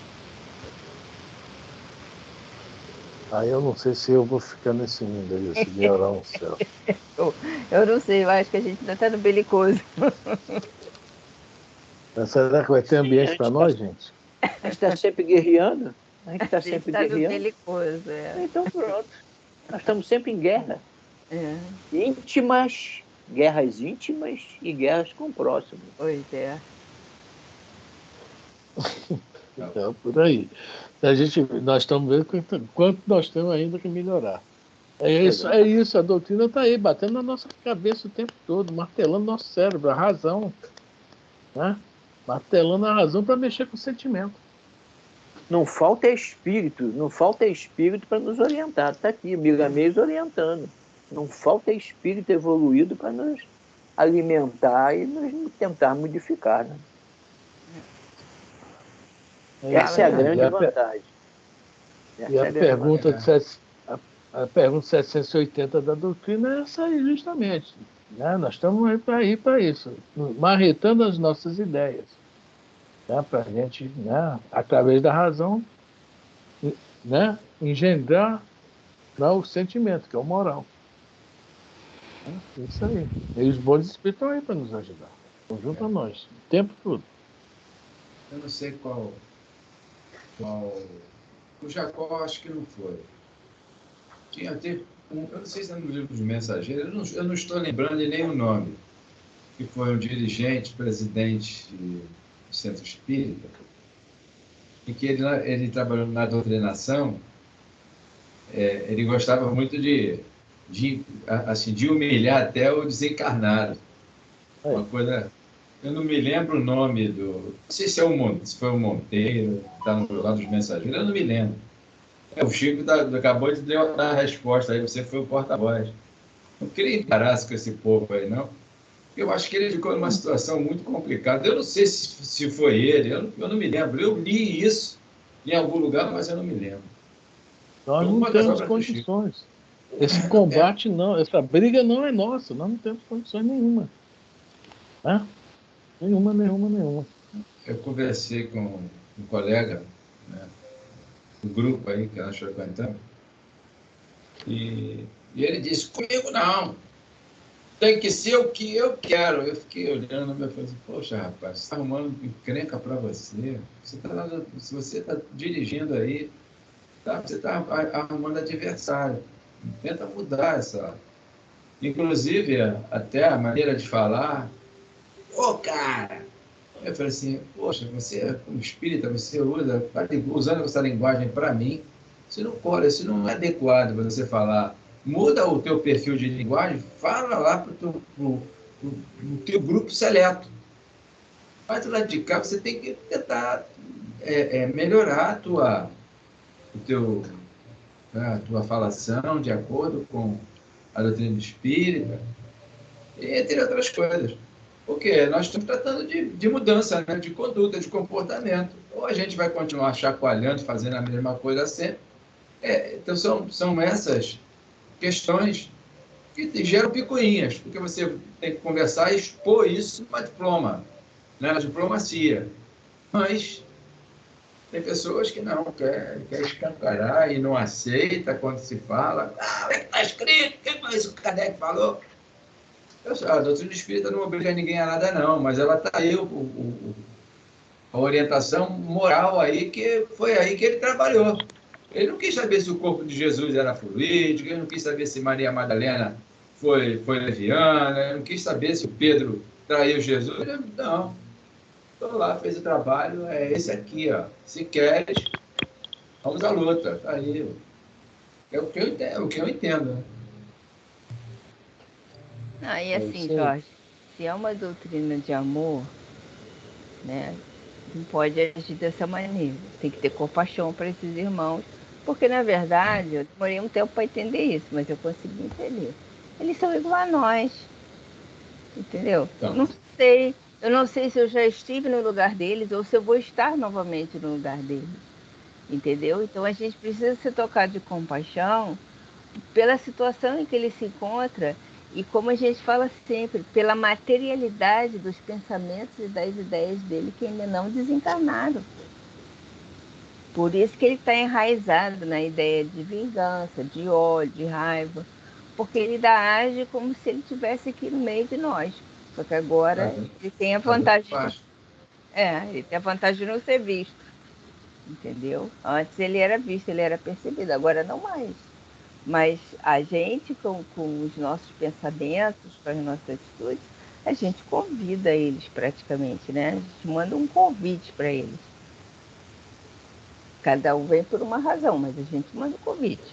Aí eu não sei se eu vou ficar nesse mundo aí, se melhorar um céu. Eu não sei, eu acho que a gente ainda está no belicoso. Mas será que vai ter ambiente para nós, gente? A gente está sempre guerreando. A gente está sempre tá guerreando. No belicoso, é. Então pronto. Nós estamos sempre em guerra. É. Íntimas, guerras íntimas e guerras com o próximo. Pois é. Então, por aí. Nós estamos vendo quanto nós temos ainda que melhorar. É isso, a doutrina está aí, batendo na nossa cabeça o tempo todo, martelando nosso cérebro, a razão. Né? Martelando a razão para mexer com o sentimento. Não falta espírito para nos orientar. Está aqui, Miramês orientando. Não falta espírito evoluído para nos alimentar e nos tentar modificar. Né? Essa é a grande vantagem. E a pergunta a pergunta 780 da doutrina é essa aí, justamente. Né? Nós estamos aí para isso, marretando as nossas ideias. Né? Para a gente, né? Através da razão, né? Engendrar, né? O sentimento, que é o moral. Isso aí. E os bons espíritos estão aí para nos ajudar. Estão junto a nós, o tempo todo. Eu não sei qual. O Jacó, acho que não foi. Teve eu não sei se é no livro dos Mensageiros, eu não estou lembrando de nenhum nome, que foi um dirigente, presidente do Centro Espírita, em que ele trabalhou na doutrinação. Ele gostava muito de humilhar até o desencarnado. Uma coisa. Eu não me lembro o nome do. Não sei se foi o Monteiro, está no lado dos Mensageiros, eu não me lembro. O Chico acabou de dar a resposta aí, você foi o porta-voz. Não queria embaraço com esse povo aí, não. Eu acho que ele ficou numa situação muito complicada. Eu não sei se foi ele, eu não me lembro. Eu li isso em algum lugar, mas eu não me lembro. Nós não temos condições. Esse combate não, essa briga não é nossa, nós não temos condições nenhuma. Né? Nenhuma. Eu conversei com um colega, né, do grupo aí que nós frequentamos, e ele disse, comigo não, tem que ser o que eu quero. Eu fiquei olhando e falei assim, poxa, rapaz, você está arrumando encrenca para você. Se você está dirigindo aí, você está arrumando adversário. Tenta mudar essa. Inclusive, até a maneira de falar. Ô, cara! Eu falei assim, poxa, você, como espírita, você usando essa linguagem para mim, isso não é adequado você falar. Muda o teu perfil de linguagem, fala lá para o teu grupo seleto. Mas do lado de cá, você tem que tentar melhorar a tua falação de acordo com a doutrina espírita, entre outras coisas. Porque nós estamos tratando de mudança, né? De conduta, de comportamento. Ou a gente vai continuar chacoalhando, fazendo a mesma coisa sempre. Então, são essas questões que geram picuinhas, porque você tem que conversar e expor isso numa diploma, né? Na diplomacia. Mas tem pessoas que não, quer escancarar e não aceita quando se fala. Ah, o que está escrito? O que foi isso que o Kardec falou? A doutrina espírita não obriga ninguém a nada, não, mas ela está aí, a orientação moral aí, que foi aí que ele trabalhou. Ele não quis saber se o corpo de Jesus era fluídico, ele não quis saber se Maria Madalena foi leviana, ele não quis saber se o Pedro traiu Jesus. Não. Estou lá, fez o trabalho, é esse aqui, ó. Se queres, vamos à luta. Está aí. É o que eu entendo, né? E assim, Jorge, se é uma doutrina de amor, né, não pode agir dessa maneira. Tem que ter compaixão para esses irmãos, porque, na verdade, eu demorei um tempo para entender isso, mas eu consegui entender. Eles são igual a nós, entendeu? Então. Eu não sei se eu já estive no lugar deles ou se eu vou estar novamente no lugar deles, entendeu? Então, a gente precisa se tocar de compaixão pela situação em que ele se encontra. E como a gente fala sempre, pela materialidade dos pensamentos e das ideias dele que ainda não desencarnaram. Por isso que ele está enraizado na ideia de vingança, de ódio, de raiva, porque ele ainda age como se ele estivesse aqui no meio de nós. Só que agora ele tem a vantagem. Ele tem a vantagem de não ser visto. Entendeu? Antes ele era visto, ele era percebido, agora não mais. Mas a gente, com os nossos pensamentos, com as nossas atitudes, a gente convida eles praticamente, né? A gente manda um convite para eles. Cada um vem por uma razão, mas a gente manda um convite.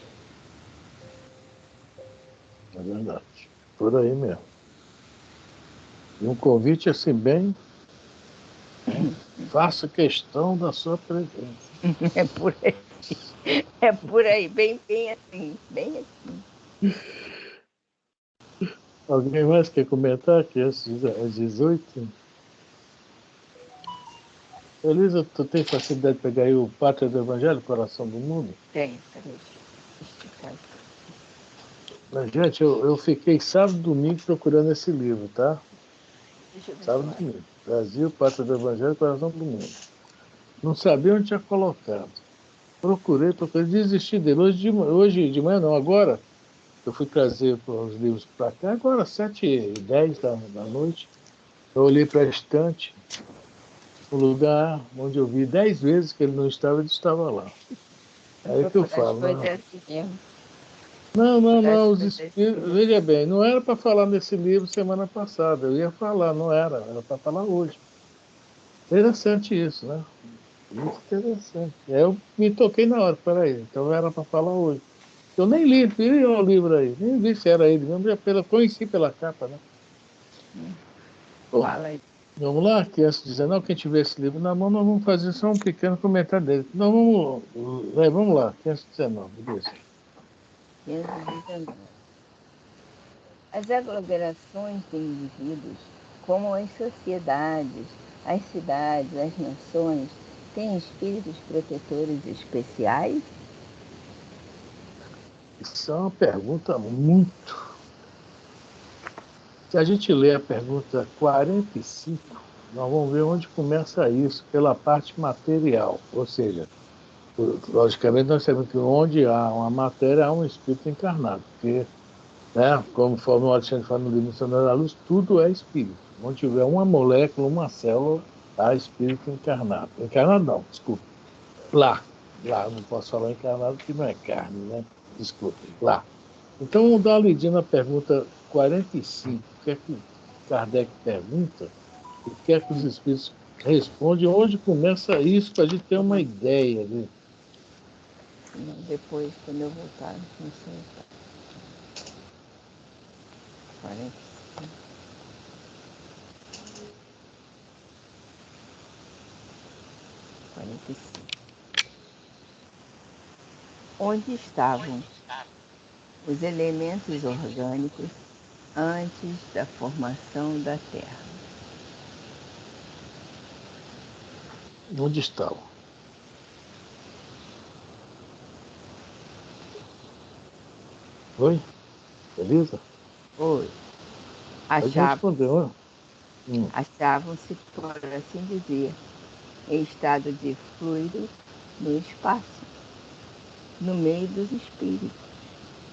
É verdade. Por aí mesmo. E um convite assim bem Faço questão da sua presença. É por aí. É por aí, bem assim, bem assim. Alguém mais quer comentar aqui às 18? Elisa, tu tem facilidade de pegar aí o Pátria do Evangelho, Coração do Mundo? Tem, peraí. Esticar aqui. Mas, gente, eu fiquei sábado e domingo procurando esse livro, tá? Deixa eu ver Sábado e se eu domingo. Brasil, Pátria do Evangelho, Coração do Mundo. Não sabia onde tinha colocado. Procurei, desisti dele. Hoje de manhã, não, agora, eu fui trazer os livros para cá, agora 7h10 da noite. Eu olhei para a estante, o lugar onde eu vi 10 vezes que ele não estava, ele estava lá. É aí que eu falo. As coisas assim mesmo. Não, os As coisas espíritos. assim. Veja bem, não era para falar nesse livro semana passada. Eu ia falar, não era para falar hoje. Interessante isso, né? Muito interessante. Aí eu me toquei na hora, peraí, então era para falar hoje. Eu nem li o livro aí, nem vi se era ele mesmo, conheci pela capa, né? Bom, Fala aí. vamos lá, que antes de dizer, não, quem tiver esse livro na mão, nós vamos fazer só um pequeno comentário dele. Não, vamos lá, 519, beleza. 519. As aglomerações de indivíduos, como as sociedades, as cidades, as nações, têm espíritos protetores especiais? Isso é uma pergunta muito. Se a gente ler a pergunta 45, nós vamos ver onde começa isso, pela parte material. Ou seja, logicamente nós sabemos que onde há uma matéria, há um espírito encarnado. Porque, né, conforme o Alexandre fala no livro Missionário da Luz, tudo é espírito. Onde tiver uma molécula, uma célula, há espírito encarnado. Encarnado não, desculpe. Lá, não posso falar encarnado porque não é carne, né? Desculpe, lá. Então, vamos dar uma lidinha na pergunta 45. O que é que Kardec pergunta? O que é que os espíritos respondem? Onde começa isso, para a gente ter uma ideia, né? Depois, quando eu voltar, não sei. 45. Onde estavam os elementos orgânicos antes da formação da Terra? Onde estão? Oi? Beleza? Oi. Pode responder, ó. Achavam-se, por assim dizer, em estado de fluido no espaço, no meio dos espíritos,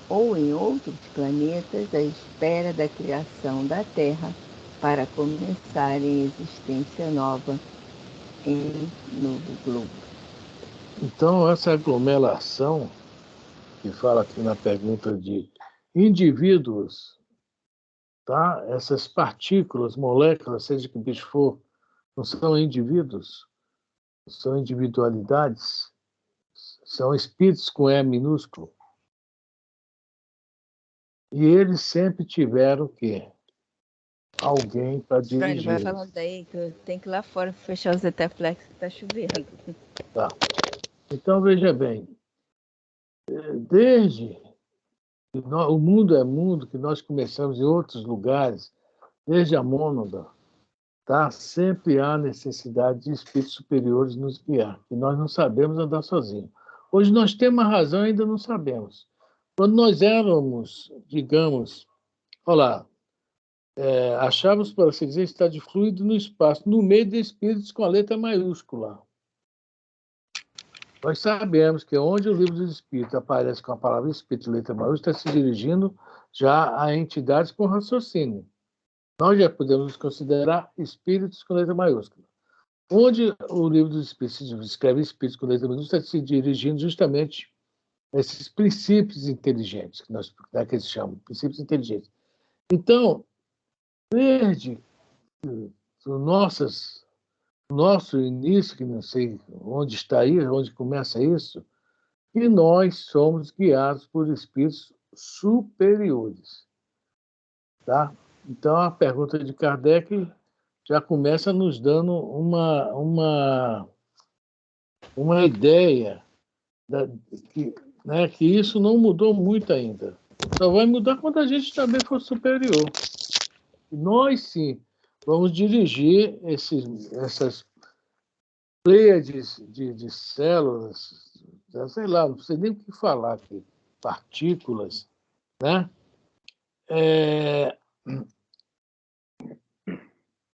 ou em outros planetas à espera da criação da Terra para começarem existência nova em novo globo. Então, essa aglomeração, que fala aqui na pergunta de indivíduos, tá? Essas partículas, moléculas, seja que bicho for, não são indivíduos, são individualidades, são espíritos com E minúsculo. E eles sempre tiveram o quê? Alguém para dirigir. Vai falando daí que eu tenho que ir lá fora fechar os Zetaflex que tá chovendo. Tá. Então, veja bem, desde que o mundo é mundo, que nós começamos em outros lugares, desde a mônada, tá? Sempre há necessidade de espíritos superiores nos guiar, que nós não sabemos andar sozinhos. Hoje nós temos a razão e ainda não sabemos. Quando nós éramos, digamos, olha lá, achávamos, por assim dizer, estar de fluido no espaço, no meio de espíritos com a letra maiúscula. Nós sabemos que onde o livro dos espíritos aparece com a palavra espírito, letra maiúscula, está se dirigindo já a entidades com raciocínio. Nós já podemos nos considerar espíritos com letra maiúscula. Onde o livro dos espíritos escreve espíritos com letra maiúscula, está se dirigindo justamente a esses princípios inteligentes, que eles chamam, princípios inteligentes. Então, desde o nosso início, que não sei onde está aí, onde começa isso, e nós somos guiados por espíritos superiores. Tá? Então, a pergunta de Kardec já começa nos dando uma ideia que isso não mudou muito ainda. Só vai mudar quando a gente também for superior. Nós, sim, vamos dirigir essas pleiades de células, sei lá, não sei nem o que falar aqui, partículas, né?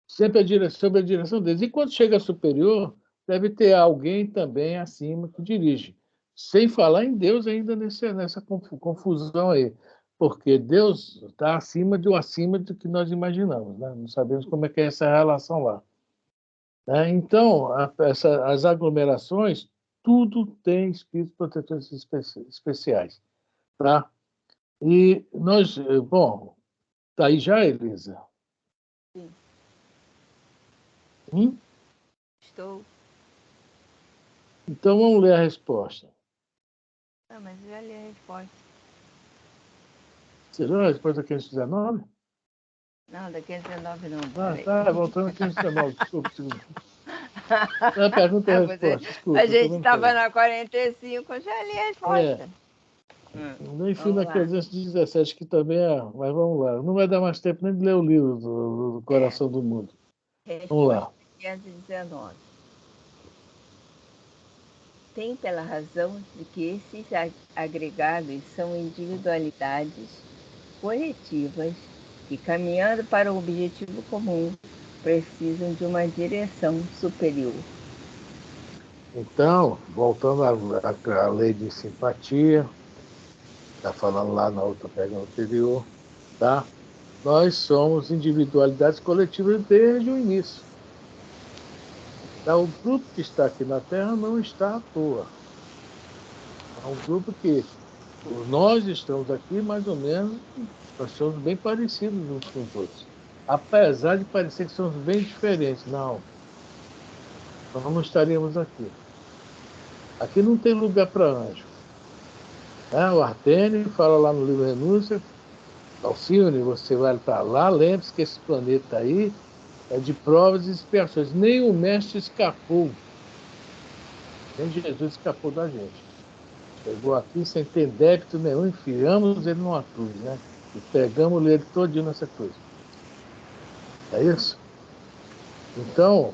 Sempre sob a direção deles. E quando chega superior, deve ter alguém também acima que dirige. Sem falar em Deus ainda nessa confusão aí. Porque Deus está acima do que nós imaginamos. Né? Não sabemos como é que é essa relação lá. Né? Então, as aglomerações, tudo tem espíritos protetores especiais. Tá? E nós... Bom, está aí já, Elisa? Sim. Hum? Estou. Então, vamos ler a resposta. Ah, mas eu já li a resposta. Você leu a resposta da 519? Não, da 519 não. Tá, voltando a 519, desculpa. A pergunta e a resposta, desculpa. A gente estava na 45, eu já li a resposta. Nem fui na 517, que também é... Mas vamos lá. Não vai dar mais tempo nem de ler o livro do Coração do Mundo. Vamos lá. 519. Tem pela razão de que esses agregados são individualidades coletivas que, caminhando para o objetivo comum, precisam de uma direção superior. Então, voltando à lei de simpatia, está falando lá na outra pergunta anterior, tá? Nós somos individualidades coletivas desde o início. Então, o grupo que está aqui na Terra não está à toa. É um grupo que nós estamos aqui mais ou menos, nós somos bem parecidos uns com os outros. Apesar de parecer que somos bem diferentes. Não. Nós não estaríamos aqui. Aqui não tem lugar para anjo. O Artênio fala lá no livro Renúncia, Alcione, você vai para lá, lembre-se que esse planeta aí é de provas e expiações. Nem o mestre escapou. Nem Jesus escapou da gente. Chegou aqui sem ter débito nenhum, enfiamos ele numa cruz, né? E pegamos ele todinho nessa cruz. É isso? Então,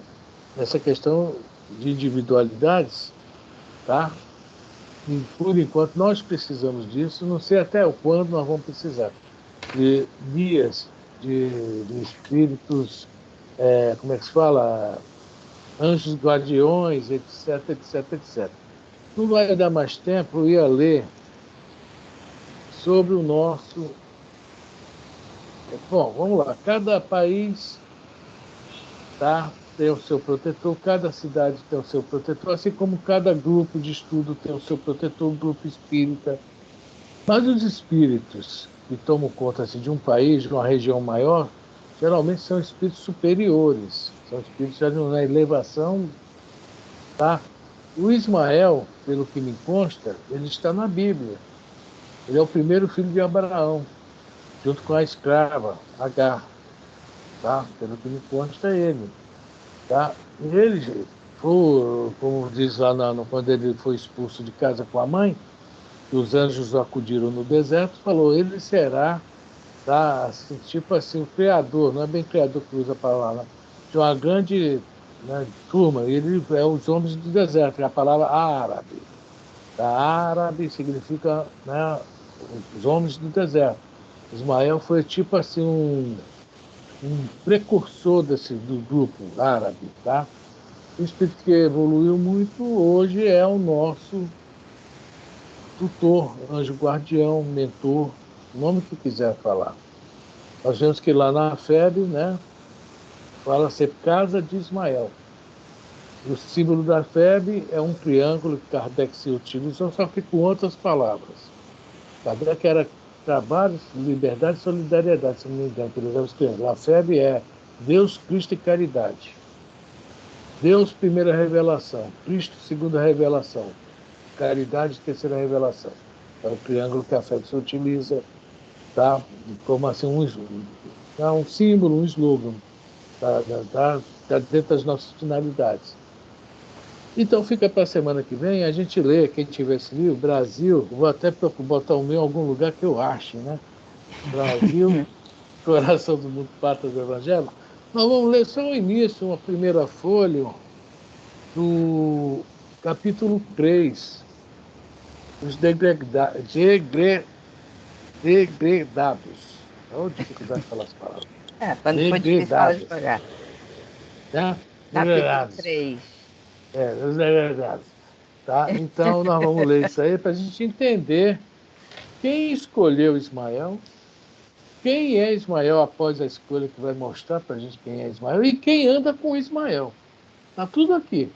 essa questão de individualidades, tá? E, por enquanto, nós precisamos disso, não sei até quando nós vamos precisar. De guias, de espíritos, como é que se fala? Anjos guardiões, etc, etc, etc. Não vai dar mais tempo, eu ia ler sobre o nosso... Bom, vamos lá. Cada país, tá, tem o seu protetor, cada cidade tem o seu protetor, assim como cada grupo de estudo tem o seu protetor, grupo espírita. Mas os espíritos que tomam conta assim, de um país, de uma região maior, geralmente são espíritos superiores, são espíritos já de uma elevação, tá? O Ismael, pelo que me consta, ele está na Bíblia. Ele é o primeiro filho de Abraão, junto com a escrava, Agar. Tá? Pelo que me consta, é ele. Tá? E ele, como diz lá quando ele foi expulso de casa com a mãe, que os anjos o acudiram no deserto, falou, ele será, tá, assim, tipo assim, o criador, não é bem criador que usa a palavra, de uma grande, né, turma, ele é os homens do deserto, é a palavra árabe. Da árabe significa, né, os homens do deserto. Ismael foi tipo assim um precursor do grupo árabe, tá? O espírito que evoluiu muito hoje é o nosso tutor, anjo guardião, mentor, o nome que quiser falar. Nós vemos que lá na FEB, né, fala ser Casa de Ismael. E o símbolo da FEB é um triângulo que Kardec se utilizou, só que com outras palavras. Kardec era trabalho, liberdade e solidariedade, se não me engano, por exemplo, a FEB é Deus, Cristo e caridade. Deus, primeira revelação. Cristo, segunda revelação. Caridade, terceira revelação. É o triângulo que a FEB se utiliza, tá? Como assim, um símbolo, um slogan. Tá dentro das nossas finalidades. Então fica para a semana que vem, a gente lê, quem tiver esse livro, Brasil, vou até botar o meu em algum lugar que eu ache, né? Brasil, Coração do Mundo, Pátria do Evangelho. Nós vamos ler só o início, uma primeira folha, do capítulo 3, os degredados. Olha a dificuldade de falar as palavras. Quando for difícil falar devagar. Tá? Capítulo Degradados. 3. Os degredados. Tá? Então, nós vamos ler isso aí para a gente entender quem escolheu Ismael, quem é Ismael após a escolha, que vai mostrar para a gente quem é Ismael, e quem anda com Ismael. Está tudo aqui.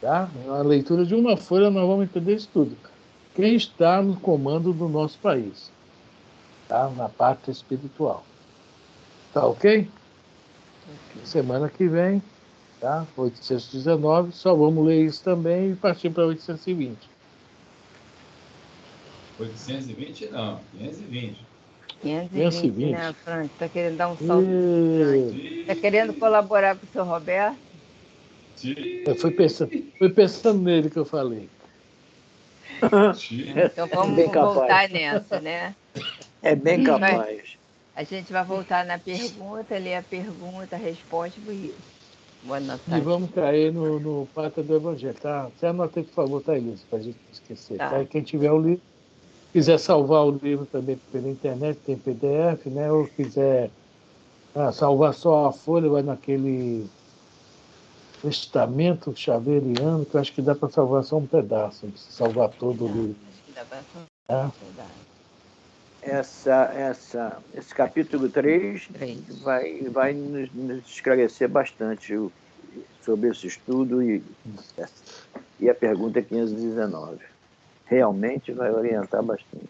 Tá? Na leitura de uma folha, nós vamos entender isso tudo. Quem está no comando do nosso país, tá? Na parte espiritual. Tá ok? Semana que vem, tá? 819, só vamos ler isso também e partir para 820. 820 não, 520. 520, né, Frank? Está querendo dar um salto. Está querendo colaborar com o seu Roberto? Foi pensando nele que eu falei. Então vamos voltar nessa, né? É bem capaz. A gente vai voltar na pergunta, ler a pergunta, a resposta e vou anotar. E vamos cair no Pátria do Evangelho, tá? Você anota, por favor, Thaís, para a gente não esquecer. Tá? E quem tiver o livro, quiser salvar o livro também pela internet, tem PDF, né? Ou quiser salvar só a folha, vai naquele testamento xaveriano, que eu acho que dá para salvar só um pedaço, não precisa salvar todo o livro. Acho que dá para salvar um pedaço. Esse capítulo 3 vai nos esclarecer bastante sobre esse estudo e a pergunta 519. Realmente vai orientar bastante.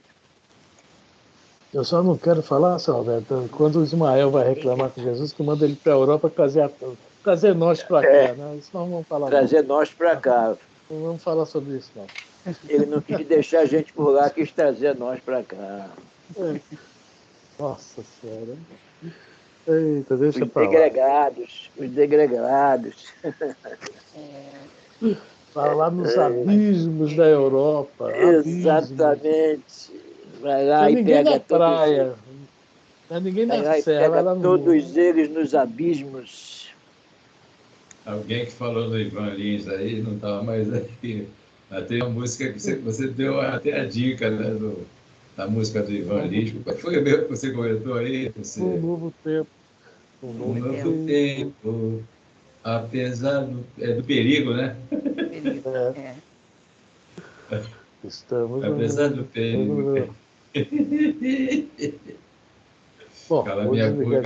Eu só não quero falar, Salveto, quando o Ismael vai reclamar com Jesus, que manda ele para a Europa trazer nós para cá, né? Isso nós não vamos falar. Trazer nós para cá. Não vamos falar sobre isso, não. Ele não quis deixar a gente por lá, quis trazer nós para cá. Nossa Senhora. Eita, deixa os para lá. Os degregados. Vai lá nos abismos da Europa. Exatamente. Vai lá e pega na praia. Não é ninguém na serra, vai lá no todos eles nos abismos. Alguém que falou do Ivan Lins aí, não estava mais aqui. Tem uma música que você deu até a dica, né, da música do Ivan Lins. Qual foi mesmo que você comentou aí? Um novo tempo. Um novo tempo. Apesar do perigo, né? Estamos apesar do perigo. Bom, Cala minha boca.